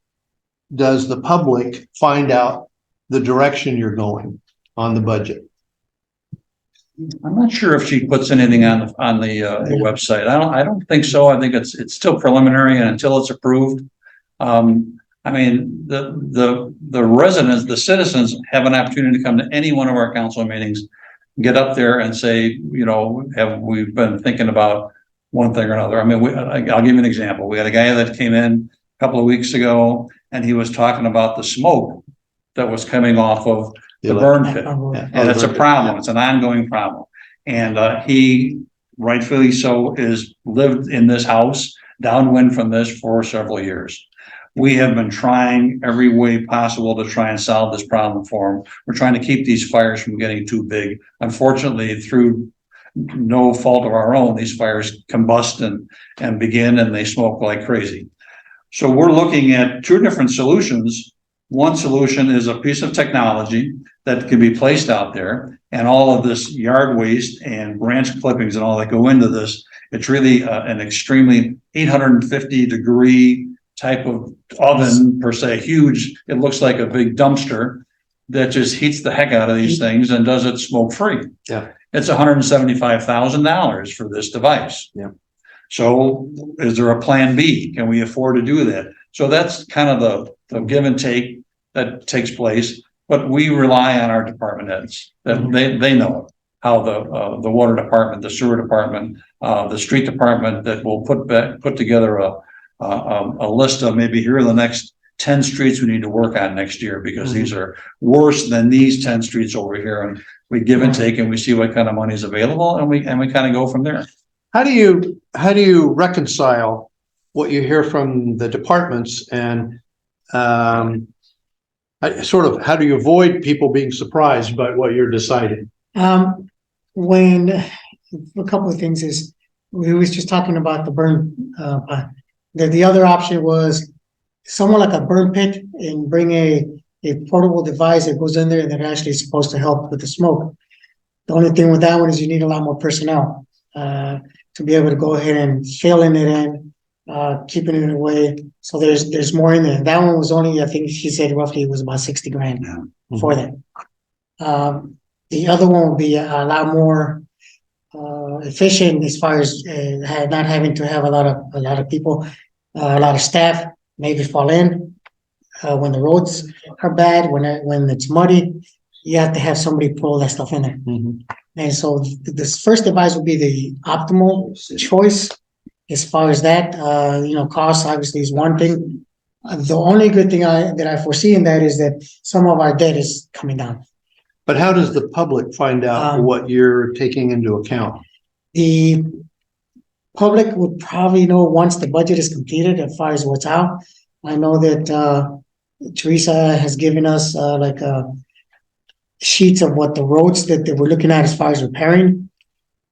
does the public find out the direction you're going on the budget? I'm not sure if she puts anything on the website. I don't think so. I think it's still preliminary, and until it's approved. I mean, the residents, the citizens have an opportunity to come to any one of our council meetings, get up there and say, you know, have we been thinking about one thing or another? I mean, I'll give you an example. We had a guy that came in a couple of weeks ago, and he was talking about the smoke that was coming off of the burn pit. And it's a problem. It's an ongoing problem. And he, rightfully so, is lived in this house downwind from this for several years. We have been trying every way possible to try and solve this problem for him. We're trying to keep these fires from getting too big. Unfortunately, through no fault of our own, these fires combust and begin, and they smoke like crazy. So we're looking at two different solutions. One solution is a piece of technology that can be placed out there, and all of this yard waste and branch clippings and all that go into this. It's really an extremely 850-degree type of oven, per se, huge. It looks like a big dumpster that just heats the heck out of these things and does it smoke free. Yeah. It's $175,000 for this device. Yeah. So is there a plan B? Can we afford to do that? So that's kind of the give and take that takes place, but we rely on our department heads that they know how the water department, the sewer department, the street department that will put together a list of maybe here are the next 10 streets we need to work on next year because these are worse than these 10 streets over here. And we give and take and we see what kind of money is available and we kind of go from there. How do you reconcile what you hear from the departments and how do you avoid people being surprised by what you're deciding? When a couple of things is we was just talking about the burn. The other option was someone like a burn pit and bring a portable device that goes in there that actually is supposed to help with the smoke. The only thing with that one is you need a lot more personnel to be able to go ahead and filling it in, keeping it away. So there's more in there. That one was only, I think she said roughly it was about 60 grand for that. The other one would be a lot more efficient as far as not having to have a lot of people, a lot of staff maybe fall in when the roads are bad, when it's muddy. You have to have somebody pull that stuff in there. And so this first device would be the optimal choice as far as that. Cost obviously is one thing. The only good thing that I foresee in that is that some of our debt is coming down. But how does the public find out what you're taking into account? The public would probably know once the budget is completed as far as what's out. I know that Teresa has given us sheets of what the roads that we're looking at as far as repairing.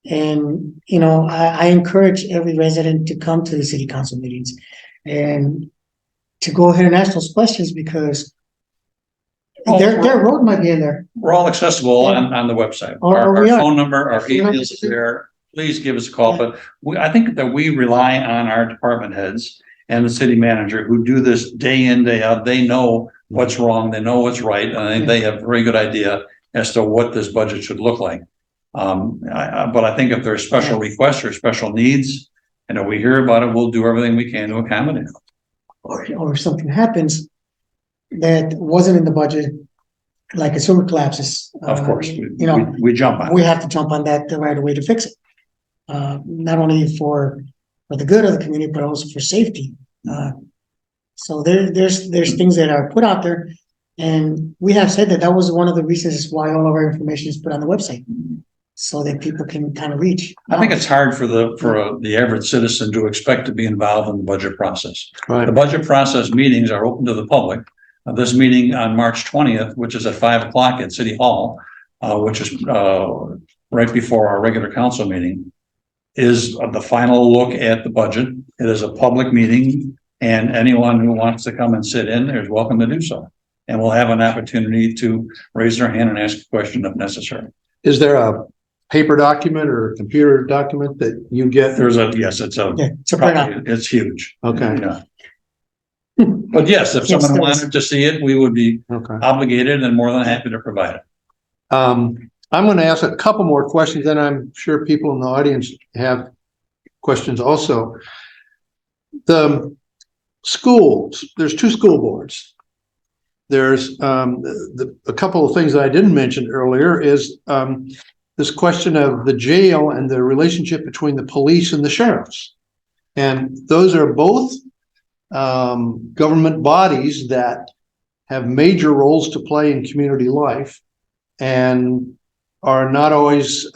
And, I encourage every resident to come to the city council meetings and to go ahead and ask those questions because their road might be in there. We're all accessible on the website. Our phone number, our email is there. Please give us a call. But I think that we rely on our department heads and the city manager who do this day in, day out. They know what's wrong. They know what's right. And I think they have a very good idea as to what this budget should look like. But I think if there's special requests or special needs, we hear about it, we'll do everything we can to accommodate. Or if something happens that wasn't in the budget, like a sewer collapses. Of course, we jump on it. We have to jump on that right away to fix it. Not only for the good of the community, but also for safety. So there's things that are put out there. And we have said that that was one of the reasons why all of our information is put on the website. So that people can kind of reach. I think it's hard for the average citizen to expect to be involved in the budget process. Right. The budget process meetings are open to the public. This meeting on March 20th, which is at 5 o'clock at City Hall, which is right before our regular council meeting, is the final look at the budget. It is a public meeting, and anyone who wants to come and sit in is welcome to do so. And we'll have an opportunity to raise their hand and ask a question if necessary. Is there a paper document or a computer document that you get? It's huge. Okay. Yeah. But yes, if someone wanted to see it, we would be obligated and more than happy to provide it. I'm going to ask a couple more questions, and I'm sure people in the audience have questions also. The schools, there's 2 school boards. There's a couple of things that I didn't mention earlier is this question of the jail and the relationship between the police and the sheriffs. And those are both government bodies that have major roles to play in community life and are not always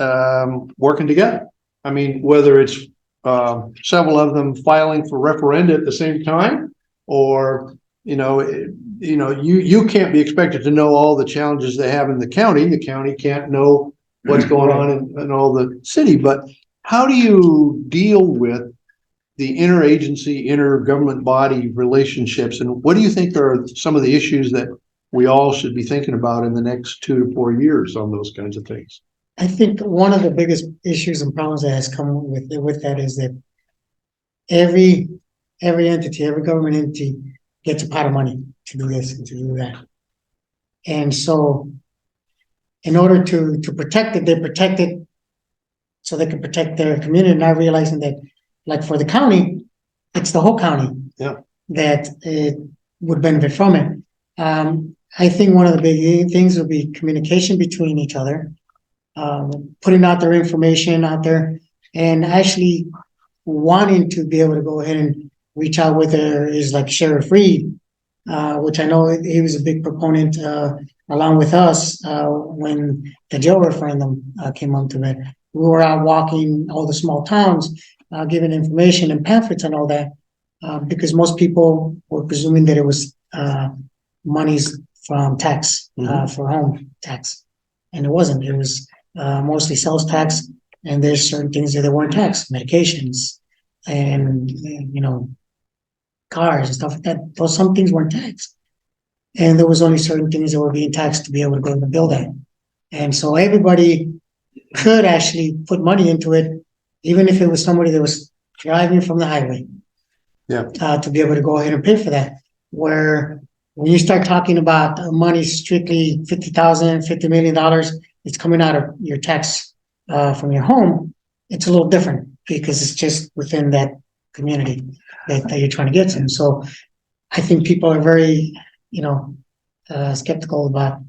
working together. I mean, whether it's several of them filing for referenda at the same time, or you can't be expected to know all the challenges they have in the county. The county can't know what's going on in all the city. But how do you deal with the interagency, intergovernment body relationships? And what do you think are some of the issues that we all should be thinking about in the next 2 to 4 years on those kinds of things? I think one of the biggest issues and problems that has come with that is that every entity, every government entity gets a pot of money to do this and to do that. And so in order to protect it, they protect it so they can protect their community, not realizing that, like for the county, it's the whole county that it would benefit from it. I think one of the big things would be communication between each other, putting out their information out there, and actually wanting to be able to go ahead and reach out with is like Sheriff Reed, which I know he was a big proponent along with us when the jail referendum came onto it. We were out walking all the small towns, giving information and pamphlets and all that, because most people were presuming that it was monies from tax, for home tax. And it wasn't. It was mostly sales tax, and there's certain things that weren't taxed, medications and, cars and stuff like that. Those some things weren't taxed. And there was only certain things that were being taxed to be able to go to the building. And so everybody could actually put money into it, even if it was somebody that was driving from the highway. To be able to go ahead and pay for that. Where when you start talking about money strictly $50,000, $50 million, it's coming out of your tax from your home, it's a little different because it's just within that community that you're trying to get to. So I think people are very, skeptical about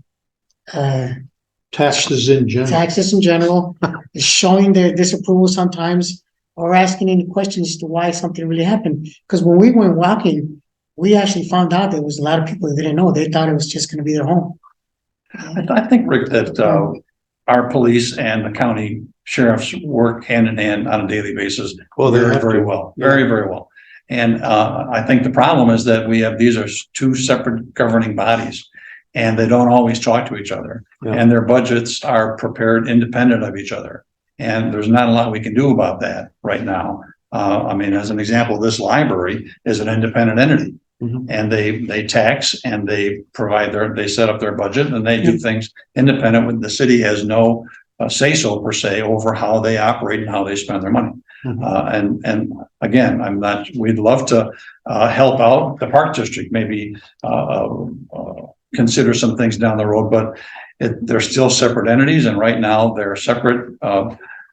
taxes in general, showing their disapproval sometimes, or asking any questions as to why something really happened. Because when we went walking, we actually found out there was a lot of people that didn't know. They thought it was just going to be their home. I think, Rick, that our police and the county sheriffs work hand in hand on a daily basis. Well, very well. And I think the problem is that these are 2 separate governing bodies, and they don't always talk to each other. And their budgets are prepared independent of each other. And there's not a lot we can do about that right now. As an example, this library is an independent entity. And they tax and they they set up their budget and they do things independent. When the city has no say-so per se over how they operate and how they spend their money. And again, we'd love to help out the Park District, maybe consider some things down the road, but they're still separate entities, and right now they're separate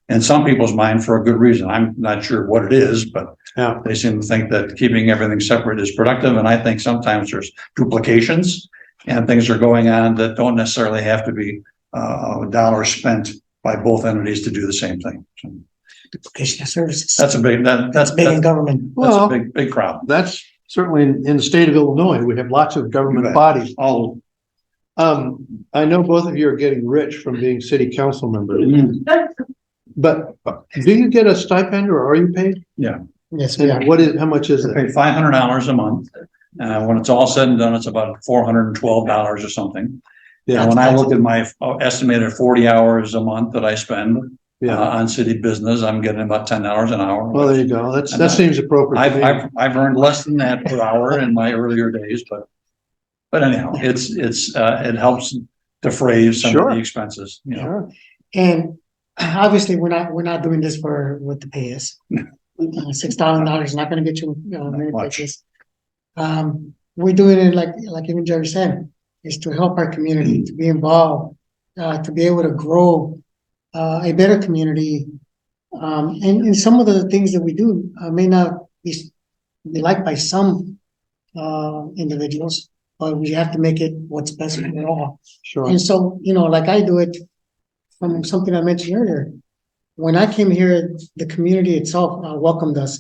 in some people's mind for a good reason. I'm not sure what it is, but they seem to think that keeping everything separate is productive, and I think sometimes there's duplications and things are going on that don't necessarily have to be dollars spent by both entities to do the same thing. Duplication of services. That's a big, that's big in government. Well, that's a big problem. That's certainly in the state of Illinois, we have lots of government bodies. All I know both of you are getting rich from being city council members, but do you get a stipend or are you paid? yeah. Yes, we are. How much is I it? pay $500 a month. When it's all said and done, it's about $412 or something. Yeah. And when I look at my estimated 40 hours a month that I spend Yeah. on city business, I'm getting about $10 an hour. Well, there you go. That seems appropriate. to me. I've earned less than that per hour in my earlier days, but anyhow, it helps defray some of the expenses, you know. Sure. And obviously, we're not doing this for what the pay is. $6,000 is not gonna get you, many Much. places. We're doing it like even Jerry said, is to help our community, to be involved, to be able to grow, a better community. And some of the things that we do, may not be liked by some, individuals, but we have to make it what's best for all. Sure. And so, like I do it from something I mentioned earlier. When I came here, the community itself welcomed us.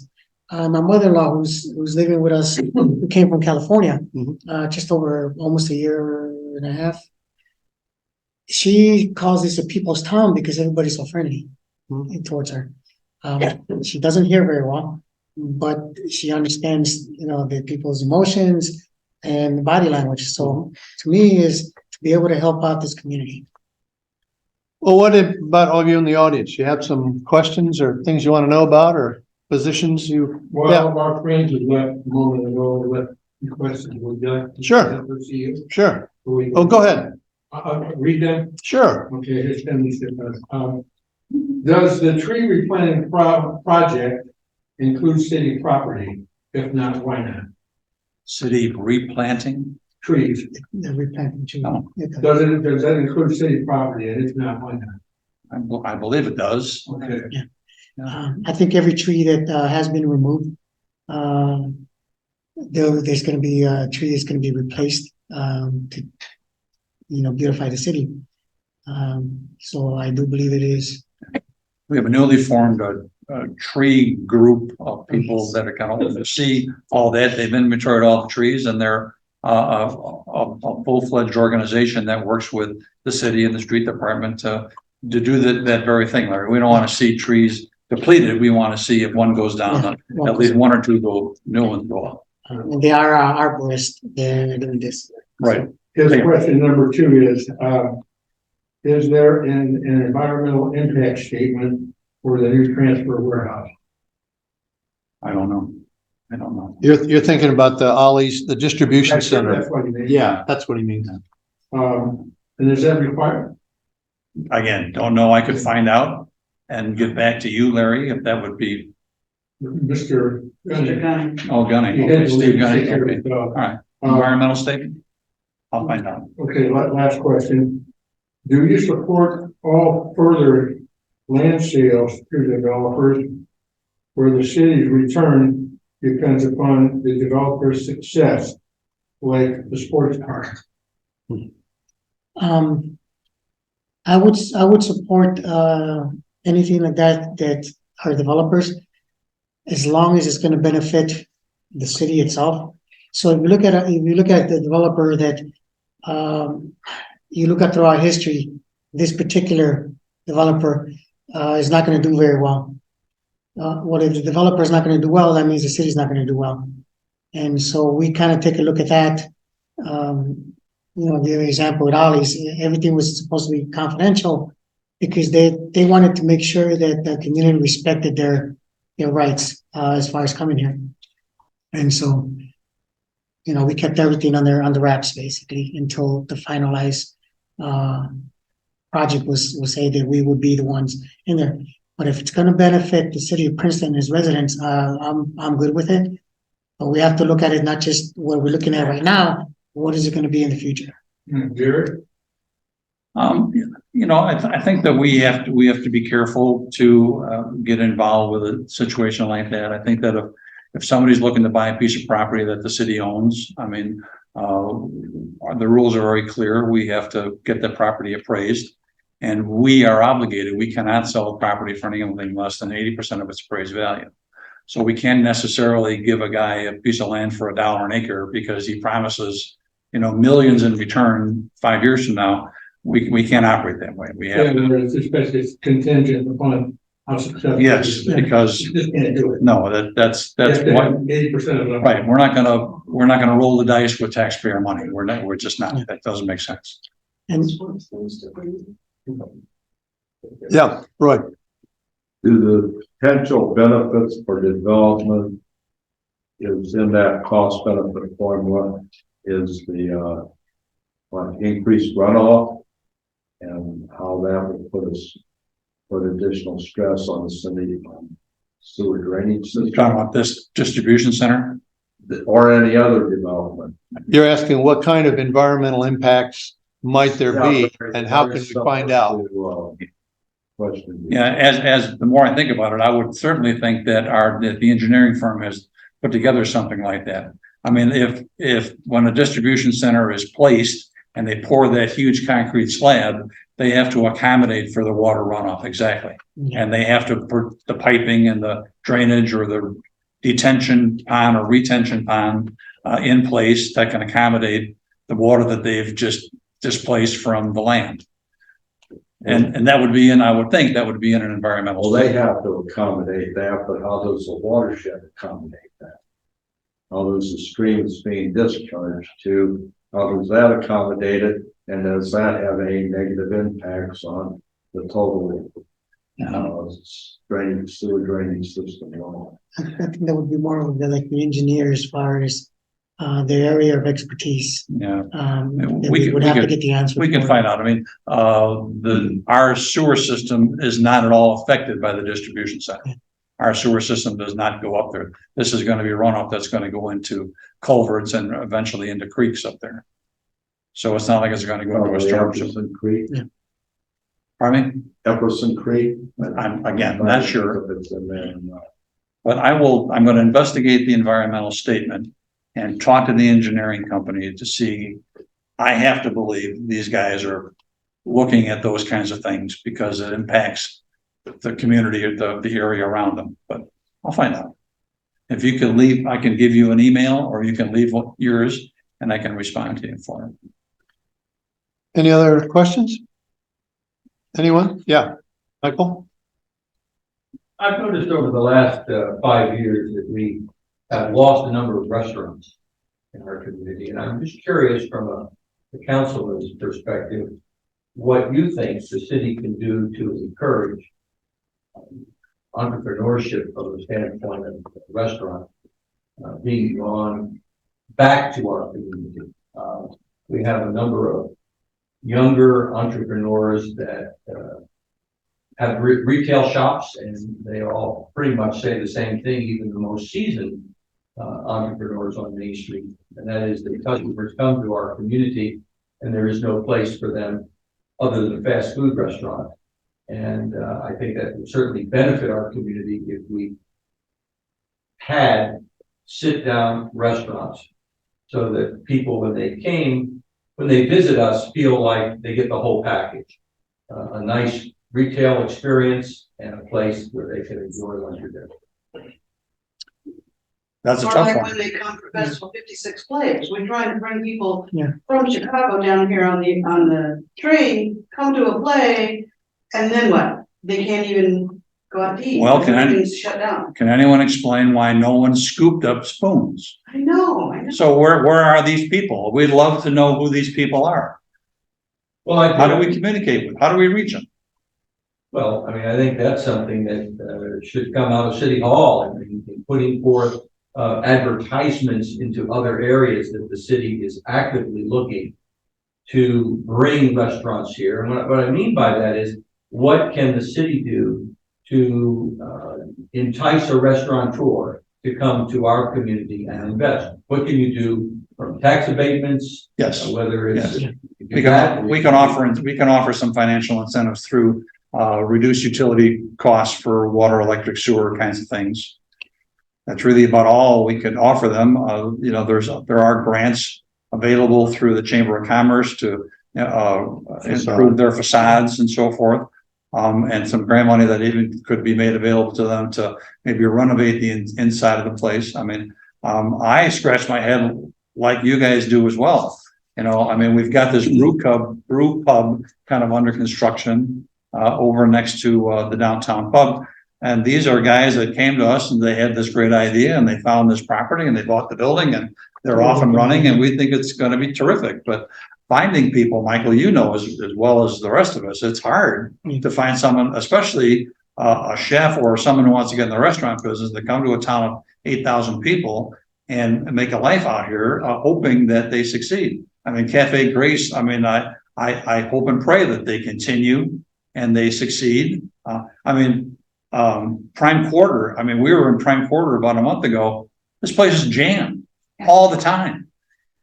My mother-in-law, who's living with us, who came from California, just over almost a year and a half. She calls this a people's town because everybody's so friendly towards her. She doesn't hear very well, but she understands, the people's emotions and body language. So to me is to be able to help out this community. Well, what about all of you in the audience? You have some questions or things you want to know about or positions you? Well, our friends have left a moment ago, left questions. Would you like to? Sure. Proceed? Sure. Oh, go ahead. Read them. Sure. Okay, here's does the tree replanting project include city property? If not, why not? City replanting? Trees. The replanting tree. Oh. Does that include city property? And if not, why not? I believe it does. Okay. I think every tree that has been removed, there's going to be a tree that's going to be replaced to, beautify the city. So I do believe it is. We have a newly formed tree group of people that are kind of oversee all that. They've inventoried all the trees, and they're a full-fledged organization that works with the city and the street department to do that very thing, Larry. We don't want to see trees depleted. We want to see if one goes down, at least one or two new ones go up. And they are arborists. They're doing this. Right. His question number 2 is there an environmental impact statement for the new transfer warehouse? I don't know. You're thinking about the distribution That's center. what he means. Yeah, that's what he means. And is that required? Again, don't know. I could find out and get back to you, Larry, if that would be. Mr. Gunning. Oh, Gunning. He Okay, did Steve leave Gunning. it Okay. here, All right. Environmental statement? I'll find out. Okay, last question. Do you support all further land sales to developers where the city's return depends upon the developer's success, like the sports park? I would support anything like that are developers, as long as it's going to benefit the city itself. So if you look at the developer that you look at throughout history, this particular developer is not going to do very well. Well, if the developer is not going to do well, that means the city's not going to do well. And so we kind of take a look at that. Give an example with Ollie's, everything was supposed to be confidential because they wanted to make sure that the community respected their rights as far as coming here. And so, we kept everything on the wraps basically until the finalized project was say that we would be the ones in there. But if it's going to benefit the city of Princeton and its residents, I'm good with it. But we have to look at it not just what we're looking at right now. What is it going to be in the future? Jared? I think that we have to be careful to get involved with a situation like that. I think that if somebody's looking to buy a piece of property that the city owns, the rules are very clear. We have to get the property appraised, and we are obligated. We cannot sell a property for anything less than 80% of its appraised value. So we can't necessarily give a guy a piece of land for $1 an acre because he promises, millions in return 5 years from now. We can't operate that way. We have, Especially it's contingent upon how successful. yes, because You just can't do it. no, that's what, 80% of them. right. We're not gonna roll the dice with taxpayer money. We're just not. That doesn't make sense. And Yeah, right. Do the potential benefits for development is in that cost benefit formula is the like increased runoff and how that would put additional stress on the city sewer drainage You're system talking about this distribution center? or any other development. You're asking what kind of environmental impacts might there be and how can we find out? Question. Yeah, as the more I think about it, I would certainly think that the engineering firm has put together something like that. I mean, if when a distribution center is placed and they pour that huge concrete slab, they have to accommodate for the water runoff, exactly. And they have to put the piping and the drainage or the detention pond or retention pond in place that can accommodate the water that they've just displaced from the land. And that would be I would think that would be in an environmental. Well, they have to accommodate that, but how does the watershed accommodate that? How does the stream that's being discharged to, how does that accommodate it? And does that have any negative impacts on the total sewer drainage system? I think that would be more of the engineer as far as their area of expertise. Yeah. We would have to get the answer. We can find out. I mean, our sewer system is not at all affected by the distribution center. Yeah. Our sewer system does not go up there. This is going to be runoff that's going to go into culverts and eventually into creeks up there. So it's not like it's going to go into a storm system. Epperson Creek. Yeah. Pardon me? Epperson Creek. I'm again not sure. If it's in there or not. But I'm going to investigate the environmental statement and talk to the engineering company to see. I have to believe these guys are looking at those kinds of things because it impacts the community or the area around them. But I'll find out. If you can leave, I can give you an email or you can leave yours and I can respond to you for it. Any other questions? Anyone? Yeah, Michael? I've noticed over the last 5 years that we have lost a number of restaurants in our community. And I'm just curious from the councilman's perspective, what you think the city can do to encourage entrepreneurship from the standpoint of the restaurant being drawn back to our community. We have a number of younger entrepreneurs that have retail shops, and they all pretty much say the same thing, even the most seasoned entrepreneurs on Main Street, and that is the customers come to our community and there is no place for them other than a fast food restaurant. And I think that would certainly benefit our community if we had sit-down restaurants so that people, when they visit us, feel like they get the whole package. A nice retail experience and a place where they can enjoy lunch or dinner. That's a or tough like one. when they come for Festival 56 Plays, we're trying to bring people Yeah. from Chicago down here on the train, come to a play, and then what? They can't even go out to eat. Well, Everything's shut down. Can anyone explain why no one scooped up spoons? I know. So where are these people? We'd love to know who these people are. Well, How do we communicate with? How do we reach them? Well, I mean, I think that's something that should come out of City Hall and putting forth advertisements into other areas that the city is actively looking to bring restaurants here. And what I mean by that is, what can the city do to entice a restaurateur to come to our community and invest? What can you do from tax abatements? Yes. Whether it's Yes. We can offer some financial incentives through reduced utility costs for water, electric, sewer kinds of things. That's really about all we can offer them. There are grants available through the Chamber of Commerce to improve their facades and so forth. and some grant money that even could be made available to them to maybe renovate the inside of the place. I mean, I scratch my head like you guys do as well. You know, I mean, we've got this brew pub kind of under construction over next to the downtown pub. And these are guys that came to us and they had this great idea and they found this property and they bought the building and they're off and running, and we think it's going to be terrific. But finding people, Michael, you know, as well as the rest of us, it's hard to find someone, especially a chef or someone who wants to get in the restaurant business, to come to a town of 8,000 people and make a life out here, hoping that they succeed. I mean, Cafe Grace, I mean, I hope and pray that they continue and they succeed. Prime Quarter, I mean, we were in Prime Quarter about a month ago. This place is jammed all the time.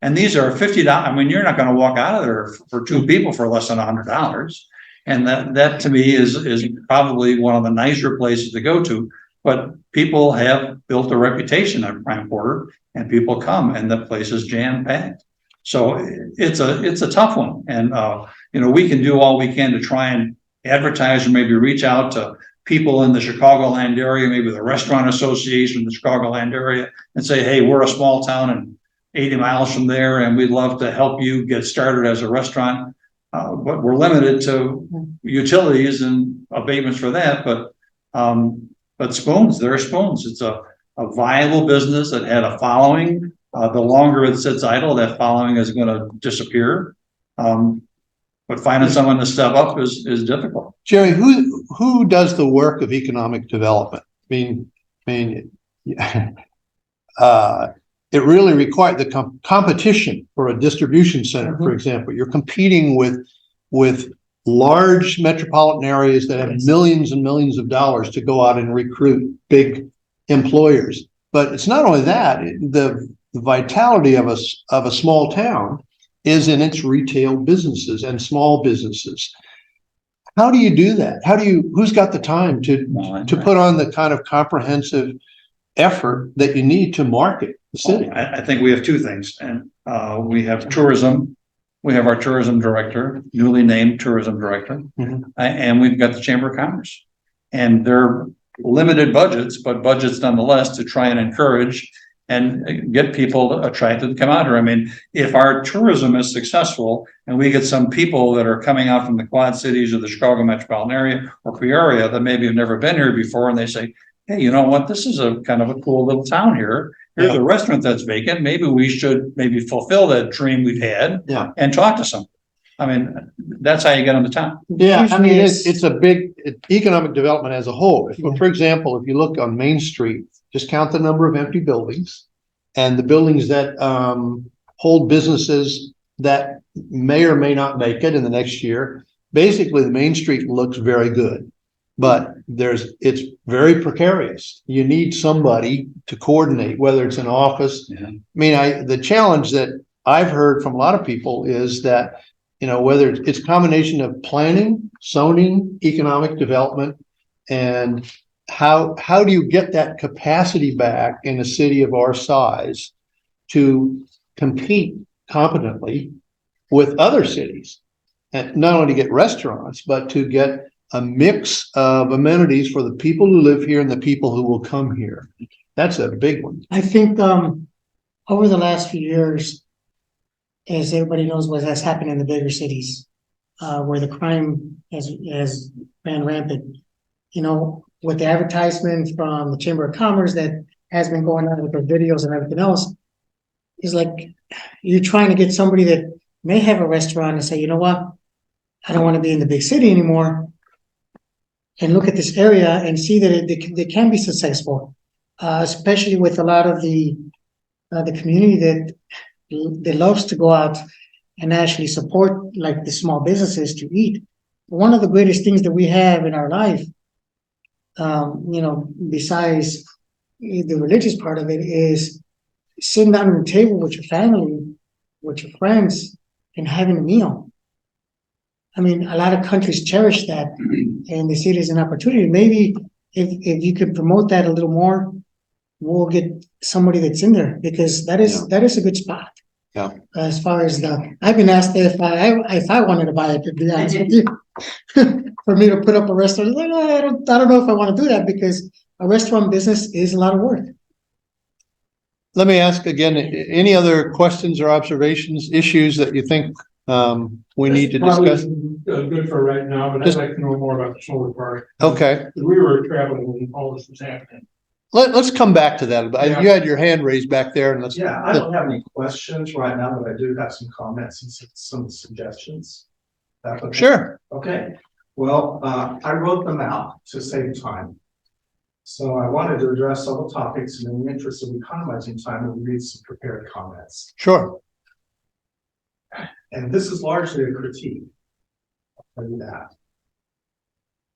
And these are $50. I mean, you're not going to walk out of there for two people for less than $100. And that to me is probably one of the nicer places to go to. But people have built a reputation at Prime Quarter, and people come, and the place is jam packed. So it's a tough one, and you know, we can do all we can to try and advertise or maybe reach out to people in the Chicagoland area, maybe the Restaurant Association in the Chicagoland area, and say, hey, we're a small town and 80 miles from there, and we'd love to help you get started as a restaurant. But we're limited to utilities and abatements for that. But spoons, there are spoons. It's a viable business that had a following. The longer it sits idle, that following is going to disappear. But finding someone to step up is difficult. Jerry, who does the work of economic development? I mean, it really requires the competition for a distribution center, for example. You're competing with large metropolitan areas that have millions and millions of dollars to go out and recruit big employers. But it's not only that, the vitality of a small town is in its retail businesses and small businesses. How do you do that? Who's got the time to put on the kind of comprehensive effort that you need to market the city? I think we have two things, and we have tourism. We have our tourism director, newly named tourism director, and we've got the Chamber of Commerce. And they're limited budgets, but budgets nonetheless to try and encourage and get people attracted to come out here. I mean, if our tourism is successful and we get some people that are coming out from the Quad Cities or the Chicago metropolitan area or Peoria that maybe have never been here before, and they say, hey, you know what, this is a kind of a cool little town here. Here's a restaurant that's vacant. Maybe we should fulfill that dream we've had and talk to some. I mean, that's how you get them to town. Yeah, I mean, it's a big economic development as a whole. For example, if you look on Main Street, just count the number of empty buildings and the buildings that hold businesses that may or may not make it in the next year. Basically, the Main Street looks very good, but it's very precarious. You need somebody to coordinate, whether it's an office. I mean, the challenge that I've heard from a lot of people is that, you know, whether it's a combination of planning, zoning, economic development, and how do you get that capacity back in a city of our size to compete competently with other cities, and not only to get restaurants, but to get a mix of amenities for the people who live here and the people who will come here. That's a big one. I think over the last few years, as everybody knows what has happened in the bigger cities, where the crime has ran rampant, you know, with the advertisement from the Chamber of Commerce that has been going on with their videos and everything else, is like you're trying to get somebody that may have a restaurant and say, you know what, I don't want to be in the big city anymore, and look at this area and see that they can be successful, especially with a lot of the community that loves to go out and actually support like the small businesses to eat. One of the greatest things that we have in our life, you know, besides the religious part of it, is sitting down at the table with your family, with your friends, and having a meal. I mean, a lot of countries cherish that and they see it as an opportunity. Maybe if you could promote that a little more, we'll get somebody that's in there, because that is a good spot. Yeah. As far as I've been asked if I wanted to buy it, to be honest with you. For me to put up a restaurant, like, I don't know if I want to do that because a restaurant business is a lot of work. Let me ask again, any other questions or observations, issues that you think we need to discuss? Good for right now, but I'd like to know more about the solar park. Okay, We were traveling when all this was happening. let's come back to that. Yeah. You had your hand raised back there and let's. Yeah, I don't have any questions right now, but I do have some comments and some suggestions. That's okay. Sure. Okay, well, I wrote them out to save time. So I wanted to address several topics, and in the interest of economizing time, we'll read some prepared comments. Sure. And this is largely a critique. I'll tell you that.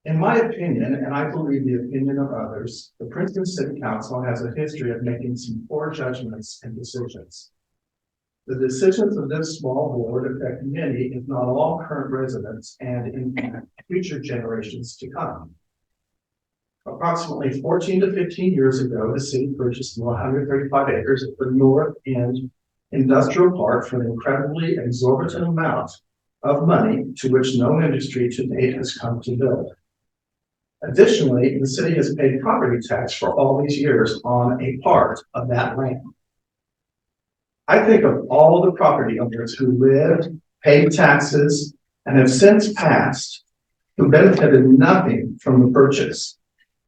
In my opinion, and I believe the opinion of others, the Princeton City Council has a history of making some poor judgments and decisions. The decisions of this small board affect many, if not all, current residents and in fact, future generations to come. Approximately 14 to 15 years ago, the city purchased 135 acres at the North End Industrial Park for an incredibly exorbitant amount of money to which no industry to date has come to build. Additionally, the city has paid property tax for all these years on a part of that land. I think of all the property owners who lived, paid taxes, and have since passed, who benefited nothing from the purchase,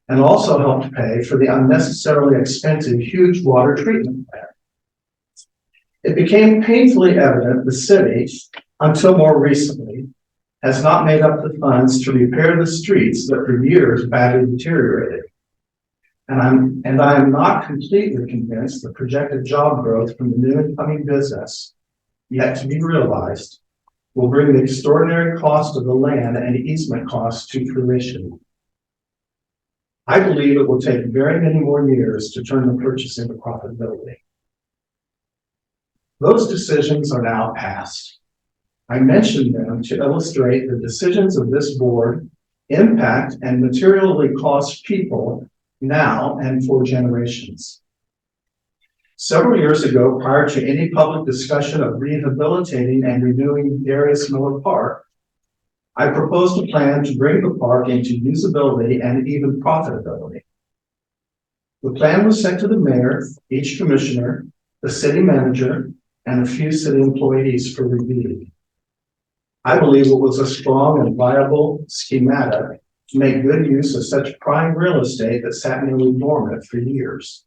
and also helped pay for the unnecessarily expensive huge water treatment plant. It became painfully evident the city, until more recently, has not made up the funds to repair the streets that for years badly deteriorated. And I am not completely convinced the projected job growth from the new incoming business, yet to be realized, will bring the extraordinary cost of the land and easement costs to fruition. I believe it will take very many more years to turn the purchase into profitability. Those decisions are now past. I mentioned them to illustrate the decisions of this board impact and materially cost people now and for generations. Several years ago, prior to any public discussion of rehabilitating and renewing Darius Miller Park, I proposed a plan to bring the park into usability and even profitability. The plan was sent to the mayor, each commissioner, the city manager, and a few city employees for review. I believe it was a strong and viable schematic to make good use of such prime real estate that sat nearly dormant for years.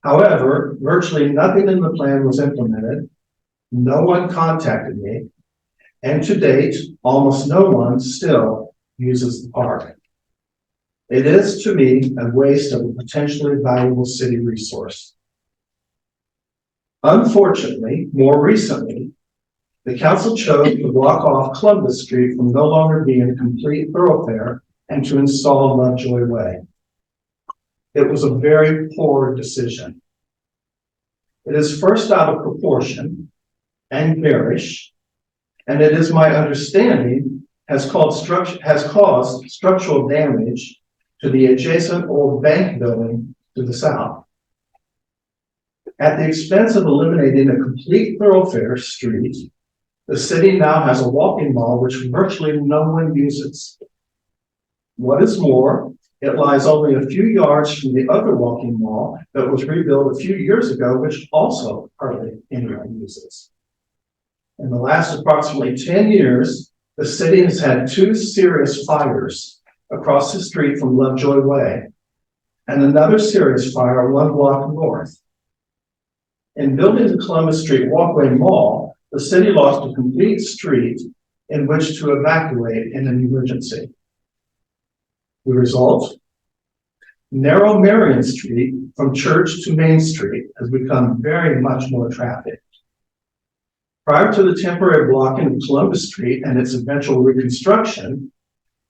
However, virtually nothing in the plan was implemented. No one contacted me, and to date, almost no one still uses the park. It is, to me, a waste of a potentially valuable city resource. Unfortunately, more recently, the council chose to block off Columbus Street from no longer being a complete thoroughfare and to install Lovejoy Way. It was a very poor decision. It is first out of proportion and garish, and it is my understanding has caused structural damage to the adjacent old bank building to the south. At the expense of eliminating a complete thoroughfare street, the city now has a walking mall which virtually no one uses. What is more, it lies only a few yards from the other walking mall that was rebuilt a few years ago, which also hardly anyone uses. In the last approximately 10 years, the city has had 2 serious fires across the street from Lovejoy Way, and another serious fire 1 block north. In building the Columbus Street Walkway Mall, the city lost a complete street in which to evacuate in an emergency. The result? Narrow Marion Street from Church to Main Street has become very much more trafficked. Prior to the temporary blocking of Columbus Street and its eventual reconstruction,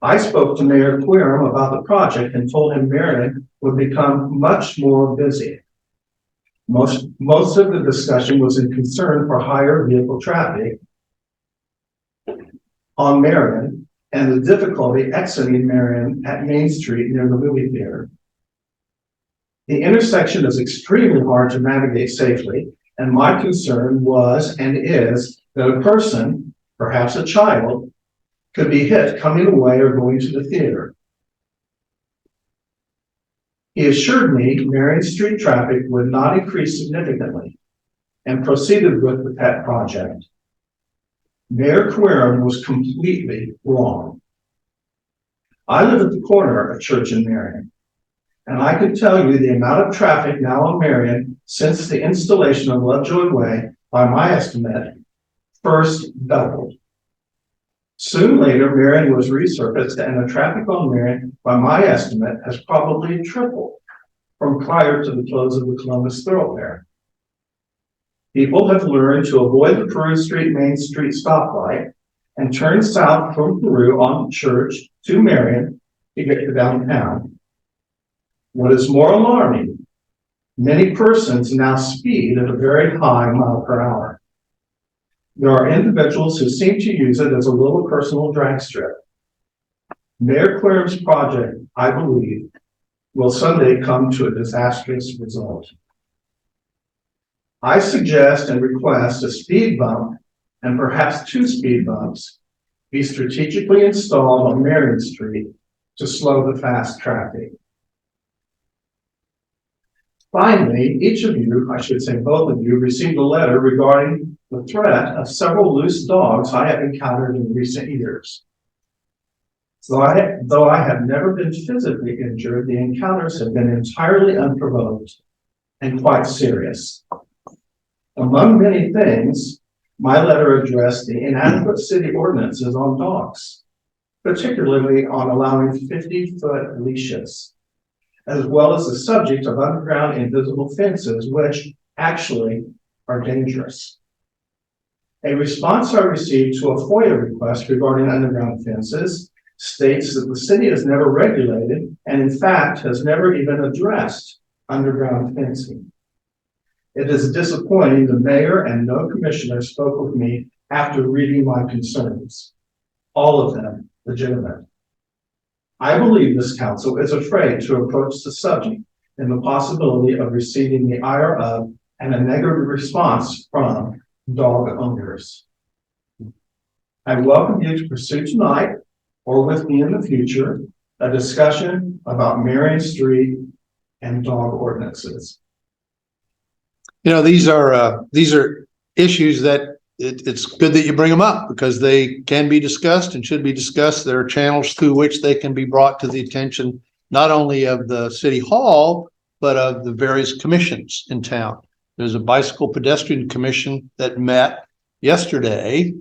I spoke to Mayor Querum about the project and told him Marion would become much more busy. Most of the discussion was in concern for higher vehicle traffic on Marion and the difficulty exiting Marion at Main Street near the movie theater. The intersection is extremely hard to navigate safely, And my concern was and is that a person, perhaps a child, could be hit coming away or going to the theater. He assured me Marion Street traffic would not increase significantly and proceeded with the pet project. Mayor Quirin was completely wrong. I live at the corner of Church and Marion, and I can tell you the amount of traffic now on Marion since the installation of Lovejoy Way, by my estimate, first doubled. Soon later, Marion was resurfaced, and the traffic on Marion, by my estimate, has probably tripled from prior to the close of the Columbus thoroughfare. People have learned to avoid the Peru Street Main Street stoplight and turn south from Peru on Church to Marion to get to downtown. What is more alarming, many persons now speed at a very high mile per hour. There are individuals who seem to use it as a little personal drag strip. Mayor Quirin's project, I believe, will someday come to a disastrous result. I suggest and request a speed bump and perhaps 2 speed bumps be strategically installed on Marion Street to slow the fast traffic. Finally, each of you, I should say both of you, received a letter regarding the threat of several loose dogs I have encountered in recent years. Though I have never been physically injured, the encounters have been entirely unprovoked and quite serious. Among many things, my letter addressed the inadequate city ordinances on dogs, particularly on allowing 50-foot leashes, as well as the subject of underground invisible fences, which actually are dangerous. A response I received to a FOIA request regarding underground fences states that the city has never regulated and in fact has never even addressed underground fencing. It is disappointing the mayor and no commissioner spoke with me after reading my concerns, all of them legitimate. I believe this council is afraid to approach the subject in the possibility of receiving the ire of and a negative response from dog owners. I welcome you to pursue tonight or with me in the future a discussion about Marion Street and dog ordinances. You know, these are issues that it's good that you bring them up because they can be discussed and should be discussed. There are channels through which they can be brought to the attention, not only of the city hall, but of the various commissions in town. There's a bicycle pedestrian commission that met yesterday.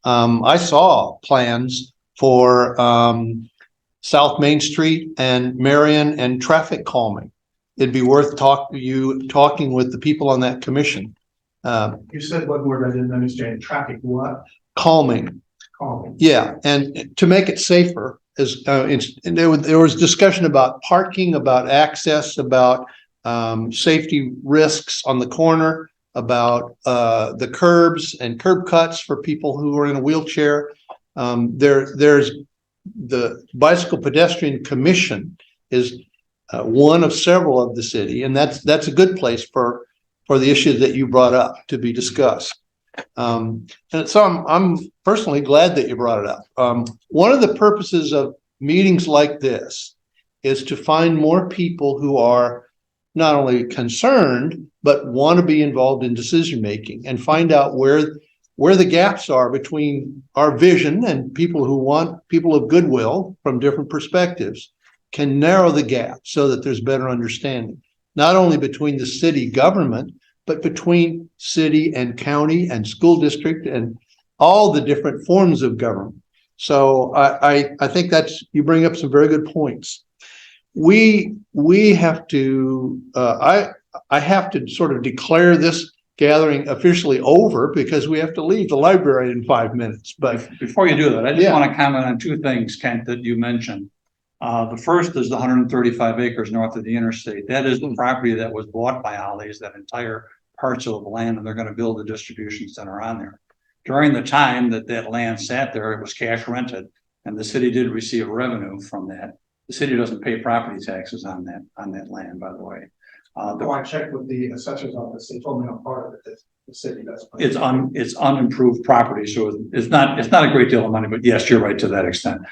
I saw plans for South Main Street and Marion and traffic calming. It'd be worth talking with the people on that commission. You said one word I didn't understand. Traffic what? Calming. Calming. Yeah, and to make it safer, there was discussion about parking, about access, about safety risks on the corner, about the curbs and curb cuts for people who are in a wheelchair. There's the Bicycle Pedestrian Commission is one of several of the city, and that's a good place for the issues that you brought up to be discussed. And so I'm personally glad that you brought it up. One of the purposes of meetings like this is to find more people who are not only concerned, but want to be involved in decision making and find out where the gaps are between our vision and people of goodwill from different perspectives can narrow the gap so that there's better understanding, not only between the city government, but between city and county and school district and all the different forms of government. So I think you bring up some very good points. We have to, I have to sort of declare this gathering officially over because we have to leave the library in 5 minutes. But before you do that, I just want to comment on 2 things, Kent, that you mentioned. The first is the 135 acres north of the interstate. That is the property that was bought by Ollie's, that entire parcel of land, and they're going to build a distribution center on there. During the time that land sat there, it was cash rented, and the city did receive revenue from that. The city doesn't pay property taxes on that land, by the way. Though I checked with the assessor's office, they told me a part of it that the city does. It's unimproved property, so it's not a great deal of money, but yes, you're right to that extent.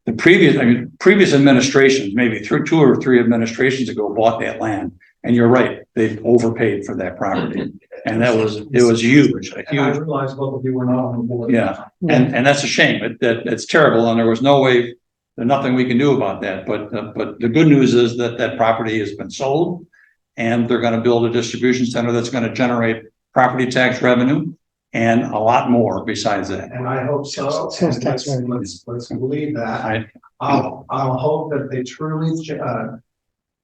The previous administrations, maybe through 2 or 3 administrations ago, bought that land, and you're right, they overpaid for that property, and it was huge, a And I huge. realized both of you were not on the board. Yeah, and that's a shame. It's terrible, and there was no way, there's nothing we can do about that. But the good news is that property has been sold, and they're going to build a distribution center that's going to generate property tax revenue and a lot more besides that. And I hope so. Sales And tax revenue. let's believe that. I I'll hope that they truly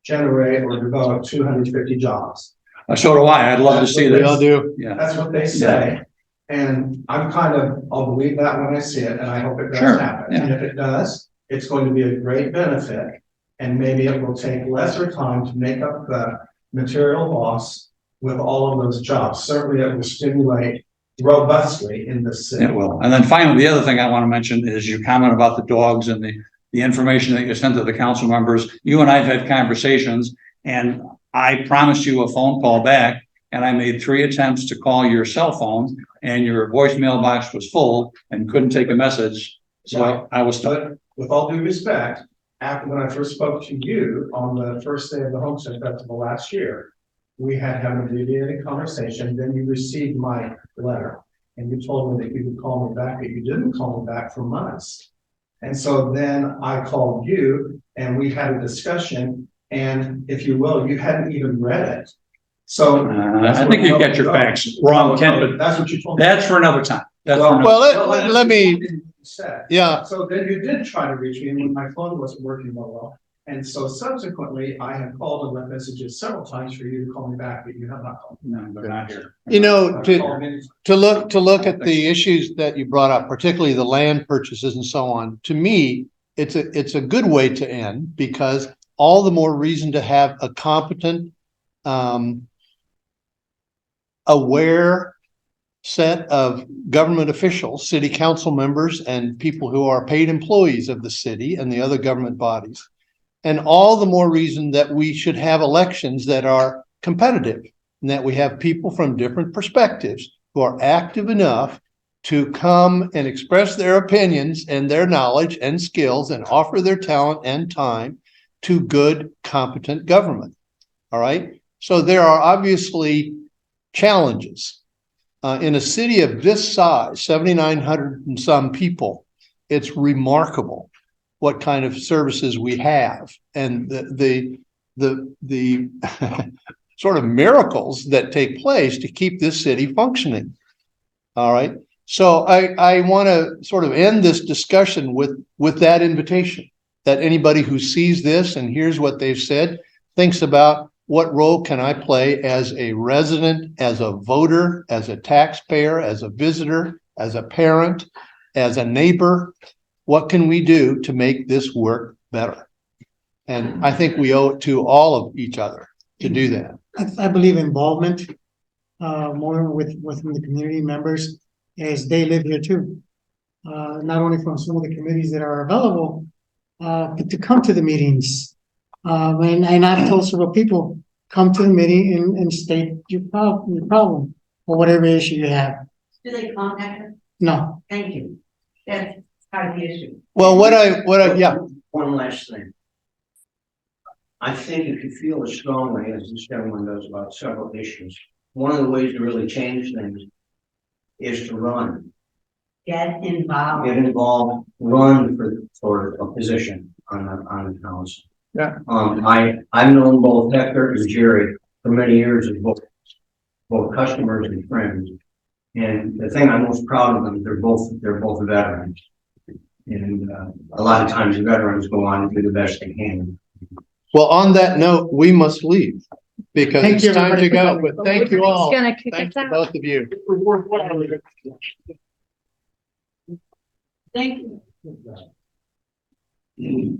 generate or develop 250 jobs. so do I. I'd love to see We all that. do. Yeah, That's what they say. And I'll believe that when I see it, and I hope it Sure, does happen. yeah. And if it does, it's going to be a great benefit. And maybe it will take lesser time to make up the material loss with all of those jobs. Certainly it will stimulate robustly in the city. it will. And then finally, the other thing I want to mention is your comment about the dogs and the information that you sent to the council members. You and I have had conversations, and I promised you a phone call back, and I made 3 attempts to call your cell phone, and your voicemail box was full and couldn't take a message. So I was stuck. But with all due respect, after when I first spoke to you on the first day of the Homestead Festival last year, we had an abbreviated conversation, then you received my letter. And you told me that you would call me back, but you didn't call me back for months. And so then I called you and we had a discussion, and if you will, you hadn't even read it. So. I think you got your facts wrong, Ken, but That's what you told me. that's for another time. That's for Well, another. Well, let me, Said. yeah, So then you did try to reach me when my phone wasn't working well. And so subsequently, I have called and left messages several times for you to call me back, but you have not called me. No, they're not here. you know, I've called many times. to look at the issues that you brought up, particularly the land purchases and so on, to me, it's a good way to end, because all the more reason to have a competent, aware set of government officials, city council members, and people who are paid employees of the city and the other government bodies. And all the more reason that we should have elections that are competitive, and that we have people from different perspectives who are active enough to come and express their opinions and their knowledge and skills and offer their talent and time to good, competent government. All right. So there are obviously challenges. In a city of this size, 7,900 and some people, it's remarkable what kind of services we have, and the sort of miracles that take place to keep this city functioning. All right. So I want to sort of end this discussion with that invitation, that anybody who sees this and hears what they've said thinks about, what role can I play as a resident, as a voter, as a taxpayer, as a visitor, as a parent, as a neighbor? What can we do to make this work better? And I think we owe it to all of each other to do that. I believe involvement, more within the community members, as they live here too. Not only from some of the committees that are available, but to come to the meetings. And I've told several people, come to the meeting and state your problem or whatever issue you have. Do they contact us? No, Thank you. That's part of the issue. Well, yeah, One last thing. I think if you feel as strongly as this gentleman does about several issues, one of the ways to really change things is to run. Get involved. Get involved, run for a position on the council. Yeah. I've known both Hector and Jerry for many years as both customers and friends. And the thing I'm most proud of them, they're both veterans. And a lot of times veterans go on to do the best they can. well, on that note, we must leave because Thank it's you, time to everybody, go, for but thank you all. It's gonna kick Thank us you, out. both of you. Thank you.